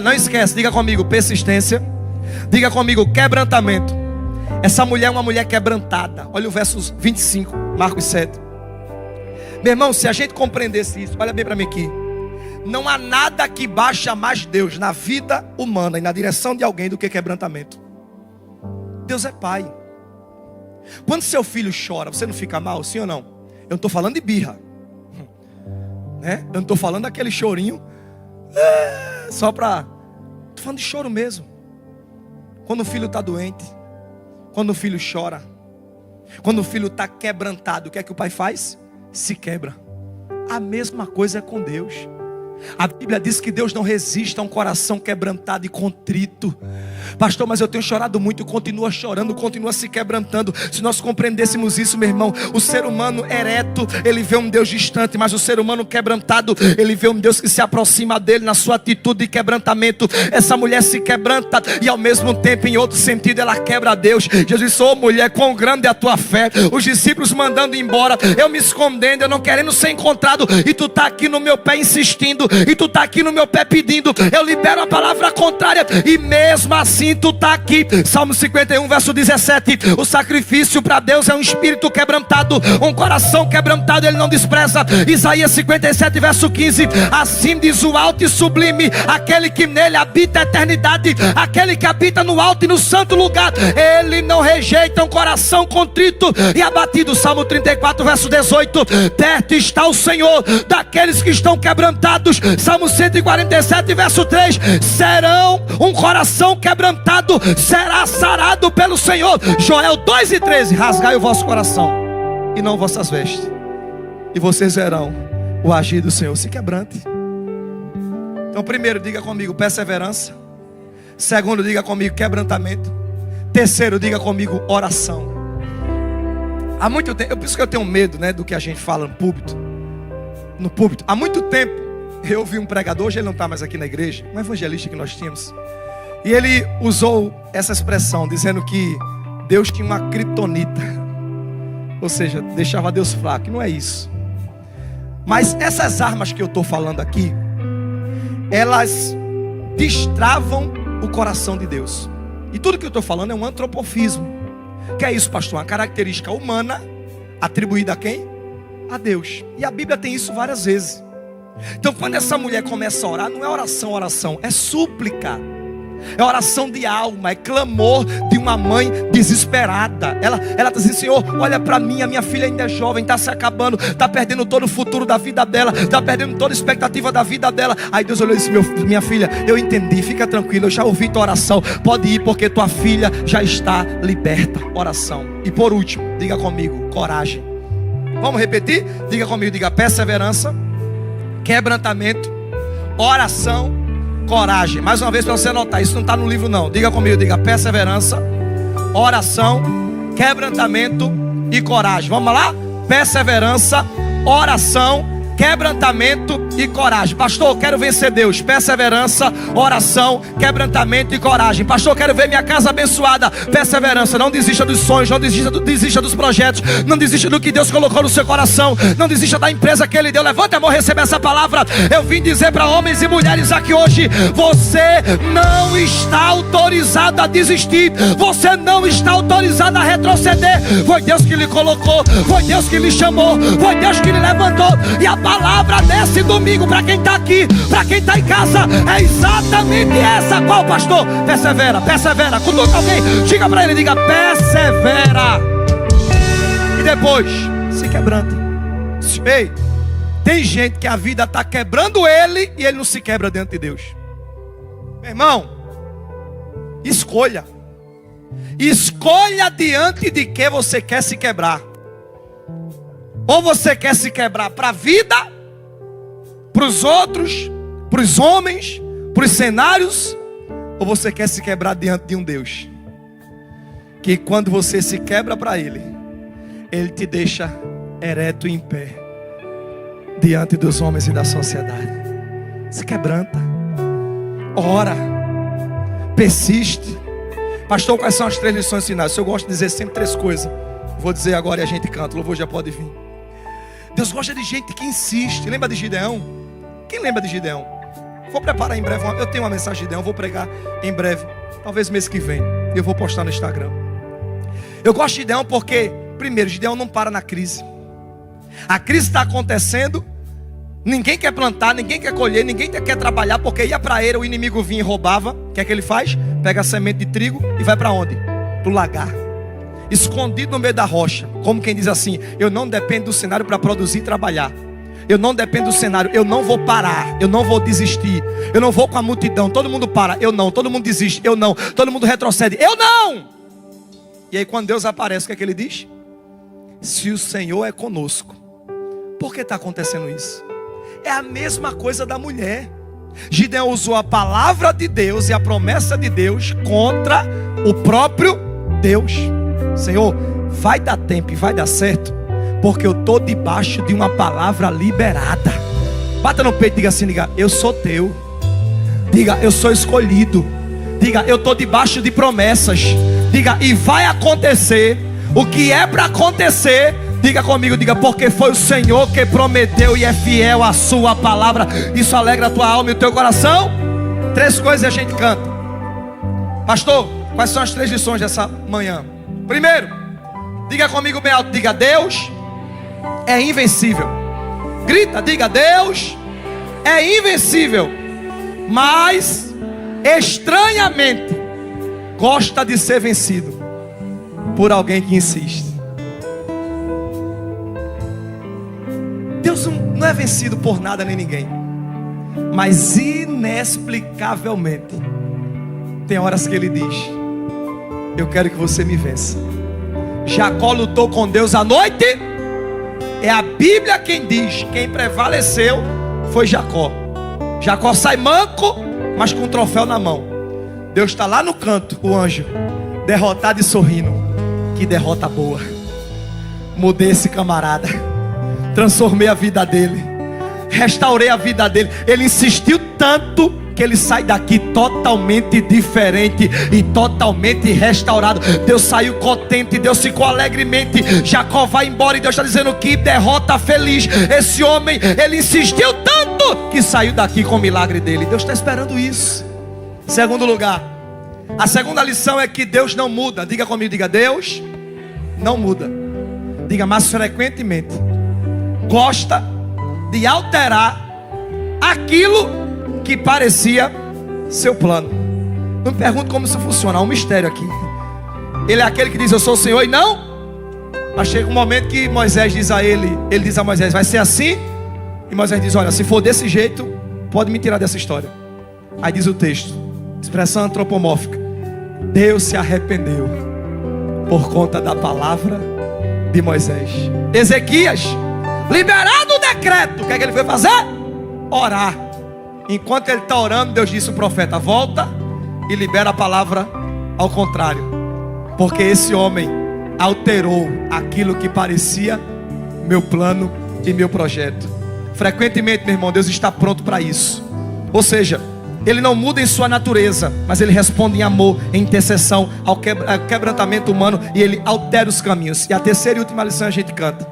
Não esquece, diga comigo: persistência. Diga comigo: quebrantamento. Essa mulher é uma mulher quebrantada. Olha o verso 25, Marcos 7. Meu irmão, se a gente compreendesse isso, olha bem para mim aqui. Não há nada que baixa mais Deus na vida humana e na direção de alguém do que quebrantamento. Deus é pai. Quando seu filho chora, você não fica mal, sim ou não? Eu não estou falando de birra, né? Eu não estou falando daquele chorinho só para... Estou falando de choro mesmo. Quando o filho está doente, quando o filho chora, quando o filho está quebrantado, o que é que o pai faz? Se quebra. A mesma coisa é com Deus. A Bíblia diz que Deus não resiste a um coração quebrantado e contrito. Pastor, mas eu tenho chorado muito. Continua chorando, continua se quebrantando. Se nós compreendêssemos isso, meu irmão, o ser humano ereto, ele vê um Deus distante, mas o ser humano quebrantado, ele vê um Deus que se aproxima dele na sua atitude de quebrantamento. Essa mulher se quebranta e ao mesmo tempo, em outro sentido, ela quebra a Deus. Jesus disse: ô mulher, quão grande é a tua fé. Os discípulos mandando embora, eu me escondendo, eu não querendo ser encontrado, e tu está aqui no meu pé insistindo, e tu está aqui no meu pé pedindo. Eu libero a palavra contrária, e mesmo assim tu está aqui. Salmo 51, verso 17. O sacrifício para Deus é um espírito quebrantado, um coração quebrantado ele não despreza. Isaías 57, verso 15. Assim diz o alto e sublime, aquele que nele habita a eternidade, aquele que habita no alto e no santo lugar. Ele não rejeita um coração contrito e abatido. Salmo 34, verso 18. Perto está o Senhor daqueles que estão quebrantados. Salmo 147, verso 3. Serão um coração quebrantado, será sarado pelo Senhor. Joel 2:13. Rasgai o vosso coração e não vossas vestes, e vocês verão o agir do Senhor. Se quebrante. Então, primeiro, diga comigo perseverança. Segundo, diga comigo quebrantamento. Terceiro, diga comigo oração. Há muito tempo, por isso que eu tenho medo, né, do que a gente fala no púlpito. No púlpito, há muito tempo eu ouvi um pregador, hoje ele não está mais aqui na igreja, um evangelista que nós tínhamos, e ele usou essa expressão, dizendo que Deus tinha uma criptonita, ou seja, deixava Deus fraco. Não é isso. Mas essas armas que eu estou falando aqui, elas destravam o coração de Deus. E tudo que eu estou falando é um antropofismo. Que é isso, pastor? Uma característica humana atribuída a quem? A Deus. E a Bíblia tem isso várias vezes. Então, quando essa mulher começa a orar, não é oração, é súplica. É oração de alma, é clamor de uma mãe desesperada. Ela está dizendo: Senhor, olha para mim, a minha filha ainda é jovem, está se acabando, está perdendo todo o futuro da vida dela, está perdendo toda a expectativa da vida dela. Aí Deus olhou e disse: minha filha, eu entendi, fica tranquila, eu já ouvi tua oração, pode ir porque tua filha já está liberta. Oração. E por último, diga comigo, coragem. Vamos repetir? Diga comigo, diga perseverança, quebrantamento, oração, coragem. Mais uma vez para você anotar, isso não está no livro não. Diga comigo, diga perseverança, oração, quebrantamento e coragem. Vamos lá? Perseverança, oração, quebrantamento e coragem. Pastor, eu quero vencer Deus. Perseverança, oração, quebrantamento e coragem. Pastor, eu quero ver minha casa abençoada. Perseverança, não desista dos sonhos, não desista dos projetos, não desista do que Deus colocou no seu coração, não desista da empresa que Ele deu. Levanta a mão, receba essa palavra. Eu vim dizer para homens e mulheres aqui hoje: você não está autorizado a desistir, você não está autorizado a retroceder. Foi Deus que lhe colocou, foi Deus que lhe chamou, foi Deus que lhe levantou. E a palavra desse domingo para quem está aqui, para quem está em casa, é exatamente essa. Qual, pastor? Persevera, persevera. Cutuca alguém, diga para ele, diga persevera. E depois, se quebrante. Ei, tem gente que a vida está quebrando ele e ele não se quebra diante de Deus. Meu irmão, escolha. Escolha diante de que você quer se quebrar. Ou você quer se quebrar para a vida, para os outros, para os homens, para os cenários, ou você quer se quebrar diante de um Deus que quando você se quebra para Ele, Ele te deixa ereto e em pé diante dos homens e da sociedade. Se quebranta, ora, persiste. Pastor, quais são as 3 lições finais? Eu gosto de dizer sempre 3 coisas. Vou dizer agora e a gente canta, o louvor já pode vir. Deus gosta de gente que insiste. Lembra de Gideão? Quem lembra de Gideão? Vou preparar em breve, eu tenho uma mensagem de Gideão, vou pregar em breve, talvez mês que vem, eu vou postar no Instagram. Eu gosto de Gideão porque, primeiro, Gideão não para na crise. A crise está acontecendo Ninguém quer plantar, ninguém quer colher, ninguém quer trabalhar, porque ia para ele, o inimigo vinha e roubava. O que é que ele faz? Pega a semente de trigo e vai para onde? Para o lagar, escondido no meio da rocha. Como quem diz assim: eu não dependo do cenário para produzir e trabalhar. Eu não dependo do cenário, eu não vou parar, eu não vou desistir. Eu não vou com a multidão, todo mundo para, eu não. Todo mundo desiste, eu não. Todo mundo retrocede, eu não. E aí quando Deus aparece, o que é que ele diz? Se o Senhor é conosco, por que está acontecendo isso? É a mesma coisa da mulher. Gideão usou a palavra de Deus e a promessa de Deus contra o próprio Deus. Senhor, vai dar tempo e vai dar certo, porque eu estou debaixo de uma palavra liberada. Bata no peito e diga assim, diga, eu sou teu. Diga, eu sou escolhido. Diga, eu estou debaixo de promessas. Diga, e vai acontecer o que é para acontecer. Diga comigo, diga, porque foi o Senhor que prometeu e é fiel à sua palavra. Isso alegra a tua alma e o teu coração. 3 coisas a gente canta. Pastor, quais são as 3 lições dessa manhã? Primeiro, diga comigo bem alto, diga, Deus é invencível. Grita, diga, Deus é invencível, mas estranhamente gosta de ser vencido por alguém que insiste. Deus não é vencido por nada nem ninguém, mas inexplicavelmente tem horas que Ele diz, eu quero que você me vença. Jacó lutou com Deus à noite. É a Bíblia quem diz, quem prevaleceu foi Jacó. Jacó sai manco, mas com um troféu na mão. Deus está lá no canto, o anjo, derrotado e sorrindo. Que derrota boa. Mudei esse camarada, transformei a vida dele, restaurei a vida dele. Ele insistiu tanto que ele sai daqui totalmente diferente e totalmente restaurado. Deus saiu contente, Deus ficou alegremente. Jacó vai embora e Deus está dizendo, que derrota feliz. Esse homem, ele insistiu tanto que saiu daqui com o milagre dele. Deus está esperando isso. Segundo lugar, a segunda lição é que Deus não muda. Diga comigo, diga, Deus não muda. Diga, mas frequentemente gosta de alterar aquilo que parecia seu plano. Não me pergunto como isso funciona, há um mistério aqui. Ele é aquele que diz, eu sou o Senhor e não. Mas chega um momento que Moisés diz a ele diz a Moisés, vai ser assim. E Moisés diz, olha, se for desse jeito, pode me tirar dessa história. Aí diz o texto, expressão antropomórfica, Deus se arrependeu por conta da palavra de Moisés. Ezequias, liberado o decreto, o que é que ele foi fazer? Orar. Enquanto ele está orando, Deus disse ao profeta, volta e libera a palavra ao contrário, porque esse homem alterou aquilo que parecia meu plano e meu projeto. Frequentemente, meu irmão, Deus está pronto para isso. Ou seja, Ele não muda em sua natureza, mas Ele responde em amor, em intercessão ao quebrantamento humano, e Ele altera os caminhos. E a terceira e última lição a gente canta,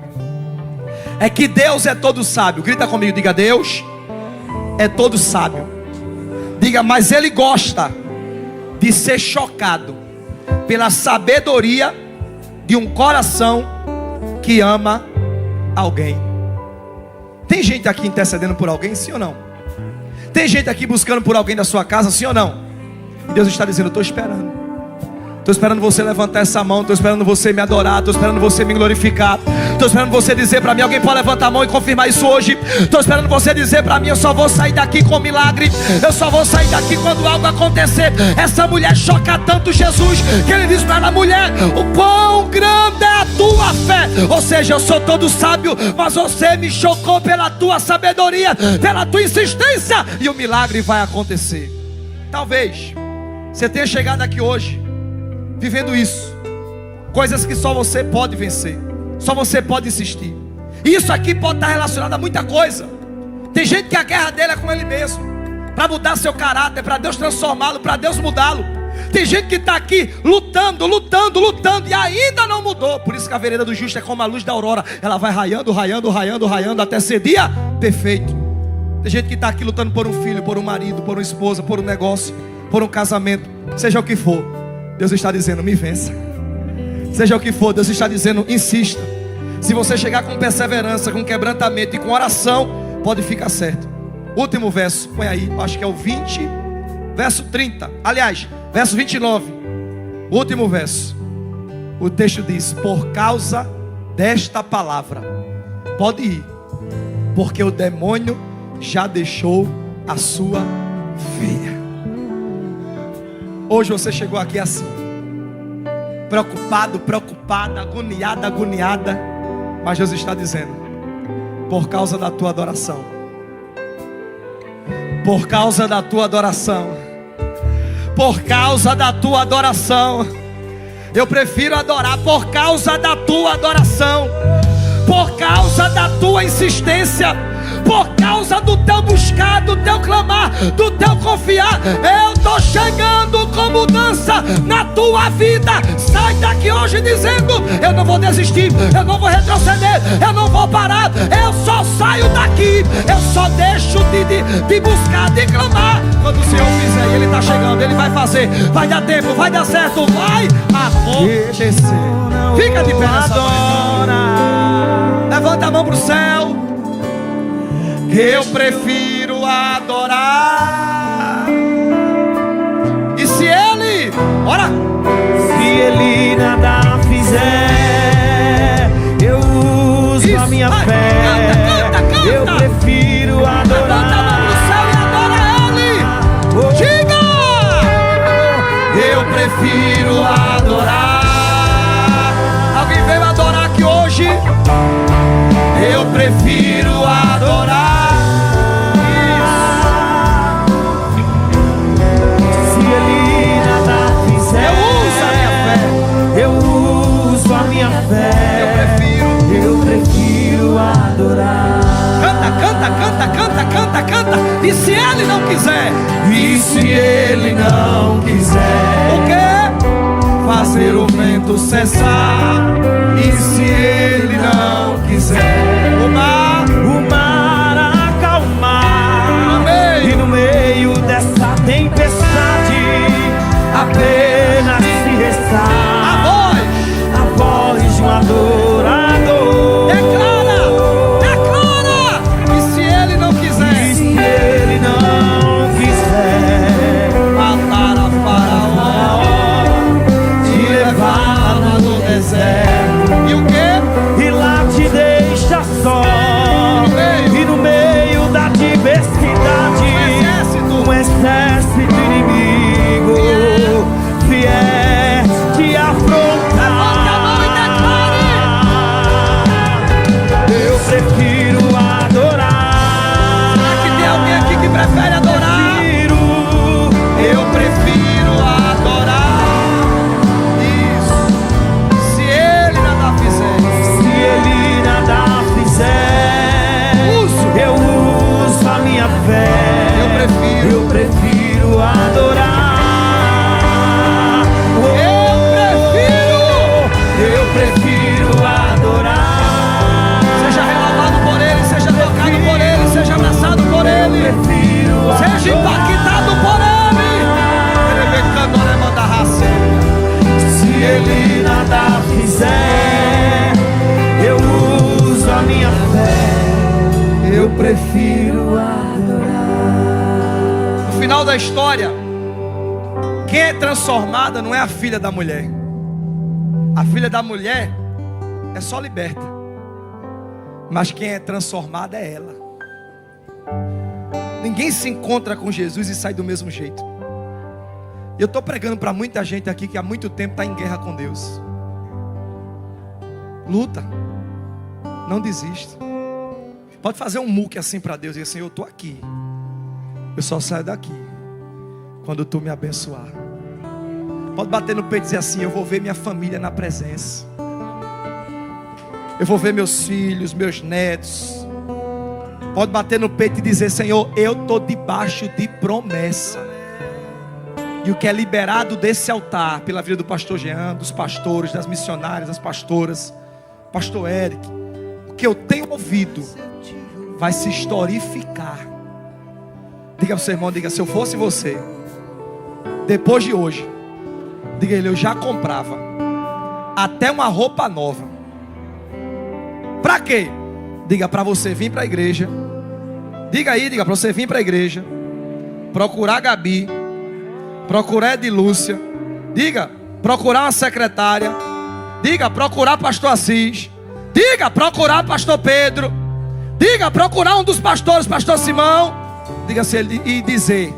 é que Deus é todo sábio. Grita comigo, diga, Deus é todo sábio. Diga, mas Ele gosta de ser chocado pela sabedoria de um coração que ama alguém. Tem gente aqui intercedendo por alguém, sim ou não? Tem gente aqui buscando por alguém da sua casa, sim ou não? E Deus está dizendo, eu estou esperando. Estou esperando você levantar essa mão. Estou esperando você me adorar. Estou esperando você me glorificar. Estou esperando você dizer para mim, alguém pode levantar a mão e confirmar isso hoje? Estou esperando você dizer para mim, eu só vou sair daqui com milagre. Eu só vou sair daqui quando algo acontecer. Essa mulher choca tanto Jesus, que ele diz para ela, mulher, o quão grande é a tua fé. Ou seja, eu sou todo sábio, mas você me chocou pela tua sabedoria, pela tua insistência, e o milagre vai acontecer. Talvez você tenha chegado aqui hoje vivendo isso, coisas que só você pode vencer, só você pode insistir. E isso aqui pode estar relacionado a muita coisa. Tem gente que a guerra dele é com ele mesmo, para mudar seu caráter, para Deus transformá-lo, para Deus mudá-lo. Tem gente que está aqui lutando e ainda não mudou. Por isso que a vereda do justo é como a luz da aurora, ela vai raiando até ser dia perfeito. Tem gente que está aqui lutando por um filho, por um marido, por uma esposa, por um negócio, por um casamento, seja o que for. Deus está dizendo, me vença. Seja o que for, Deus está dizendo, insista. Se você chegar com perseverança, com quebrantamento e com oração, Pode ficar certo. Último verso, põe aí, acho que é o 20, verso 30. Aliás, verso 29. O último verso. O texto diz: por causa desta palavra, pode ir, porque o demônio já deixou a sua filha. Hoje você chegou aqui assim, preocupado, preocupada, agoniada, agoniada. Mas Jesus está dizendo: por causa da tua adoração, por causa da tua adoração, por causa da tua adoração, eu prefiro adorar por causa da tua adoração, por causa da tua insistência, por causa do teu buscar, do teu clamar, do teu confiar. Eu estou chegando com mudança na tua vida. Sai daqui hoje dizendo: eu não vou desistir, eu não vou retroceder, eu não vou parar, eu só saio daqui, eu só deixo de buscar, de clamar. Quando o Senhor fizer, Ele está chegando, Ele vai fazer, vai dar tempo, vai dar certo, vai acontecer. Fica de pé nessa manhã. Levanta a mão para o céu. Eu prefiro adorar. E se Ele, ora, se Ele nada fizer, eu uso isso, a minha fé. Canta, canta, canta. Eu prefiro adorar. Levanta a mão pro céu e adora Ele. Diga! Eu prefiro adorar. Alguém veio adorar aqui hoje? Eu prefiro adorar. Eu prefiro adorar. Canta, canta, canta, canta, canta, canta. E se Ele não quiser? E se Ele não quiser? O quê? Fazer o vento cessar. E se Ele não quiser? O mar acalmar. E no meio dessa tempestade apenas se restar a voz de um adorador. Declara, declara. E se Ele não quiser? E se Ele não quiser? Matar a Faraó, te levar no deserto. E o quê? E lá te deixa só. E no meio da diversidade um exército inimigo vier te afrontar. Eu prefiro adorar. Será que tem alguém aqui que prefere adorar? Eu prefiro adorar. Isso. Se Ele nada fizer, se Ele nada fizer, eu uso a minha fé. Eu prefiro adorar. Eu prefiro adorar. seja renovado por Ele, seja tocado por Ele, seja abraçado por Ele, seja impactado por Ele. Se Ele nada fizer, eu uso a minha fé. Eu prefiro adorar. No final da história, quem é transformada não é a filha da mulher. A filha da mulher é só liberta, mas quem é transformada é ela. Ninguém se encontra com Jesus e sai do mesmo jeito. Eu estou pregando para muita gente aqui que há muito tempo está em guerra com Deus. Luta, não desista. Pode fazer um muque assim para Deus e dizer: Senhor, eu estou aqui, eu só saio daqui quando Tu me abençoar. Pode bater no peito e dizer assim: eu vou ver minha família na presença, eu vou ver meus filhos, meus netos. Pode bater no peito e dizer: Senhor, eu estou debaixo de promessa. E o que é liberado desse altar, pela vida do pastor Jean, dos pastores, das missionárias, das pastoras, pastor Eric, o que eu tenho ouvido vai se historificar. Diga ao seu irmão, diga: se eu fosse você, depois de hoje, diga ele: eu já comprava até uma roupa nova. Para quê? Diga: para você vir para a igreja Diga aí, diga para você vir para a igreja, procurar a Gabi, procurar a Edilúcia, diga, procurar uma secretária, diga, procurar pastor Assis, diga, procurar pastor Pedro, diga, procurar um dos pastores, pastor Simão, diga se ele e dizer: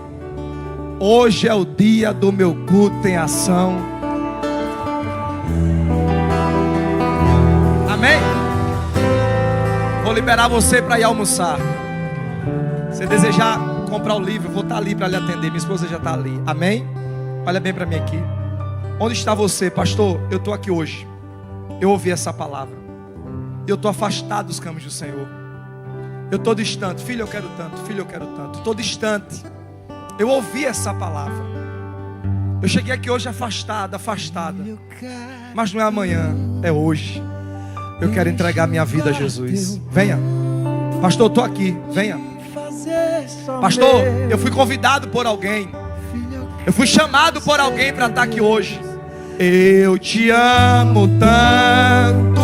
hoje é o dia do meu culto em ação. Amém? Vou liberar você para ir almoçar. Se desejar comprar o livro, vou estar ali para lhe atender. Minha esposa já está ali. Amém? Olha bem para mim aqui. Onde está você, pastor? Eu estou aqui hoje. Eu ouvi essa palavra. Eu estou afastado dos caminhos do Senhor. Eu estou distante. Filho, eu quero tanto. Filho, eu quero tanto. Estou distante. Eu ouvi essa palavra. Eu cheguei aqui hoje afastada. Mas não é amanhã, é hoje. Eu quero entregar minha vida a Jesus. Venha. Pastor, eu estou aqui. Venha. Pastor, eu fui convidado por alguém. Eu fui chamado por alguém para estar aqui hoje. Eu te amo tanto,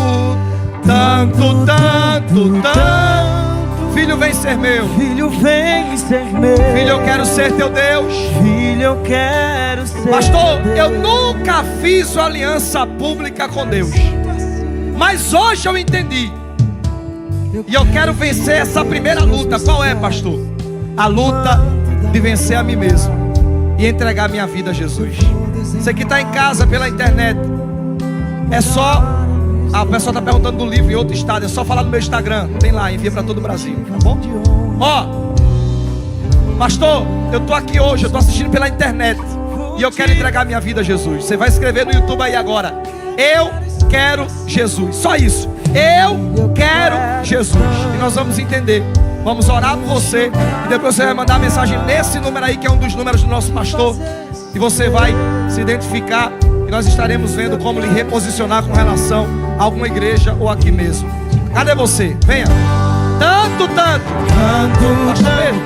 tanto, tanto, tanto. Filho, vem ser meu. Filho, vem ser meu. Filho, eu quero ser teu Deus. Filho, eu quero ser Pastor, Deus. eu nunca fiz uma aliança pública com Deus, mas hoje eu entendi. E eu quero vencer essa primeira luta. Qual é, pastor? A luta de vencer a mim mesmo e entregar minha vida a Jesus. Você que está em casa pela internet, é só... o pessoal está perguntando do livro em outro estado. É só falar no meu Instagram. Tem lá, envia para todo o Brasil, tá bom? Pastor, eu estou aqui hoje, eu estou assistindo pela internet e eu quero entregar minha vida a Jesus. Você vai escrever no YouTube aí agora: eu quero Jesus. Só isso. Eu quero Jesus. E nós vamos entender. Vamos orar por você. E depois você vai mandar mensagem nesse número aí, que é um dos números do nosso pastor. E você vai se identificar. E nós estaremos vendo como lhe reposicionar com relação a alguma igreja ou aqui mesmo. Cadê você? Venha. Tanto, tanto. Pastor Pedro.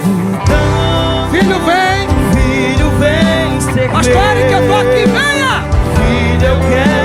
Filho, vem. Filho, vem ser Pastor Eric, eu estou aqui. Venha. Filho, eu quero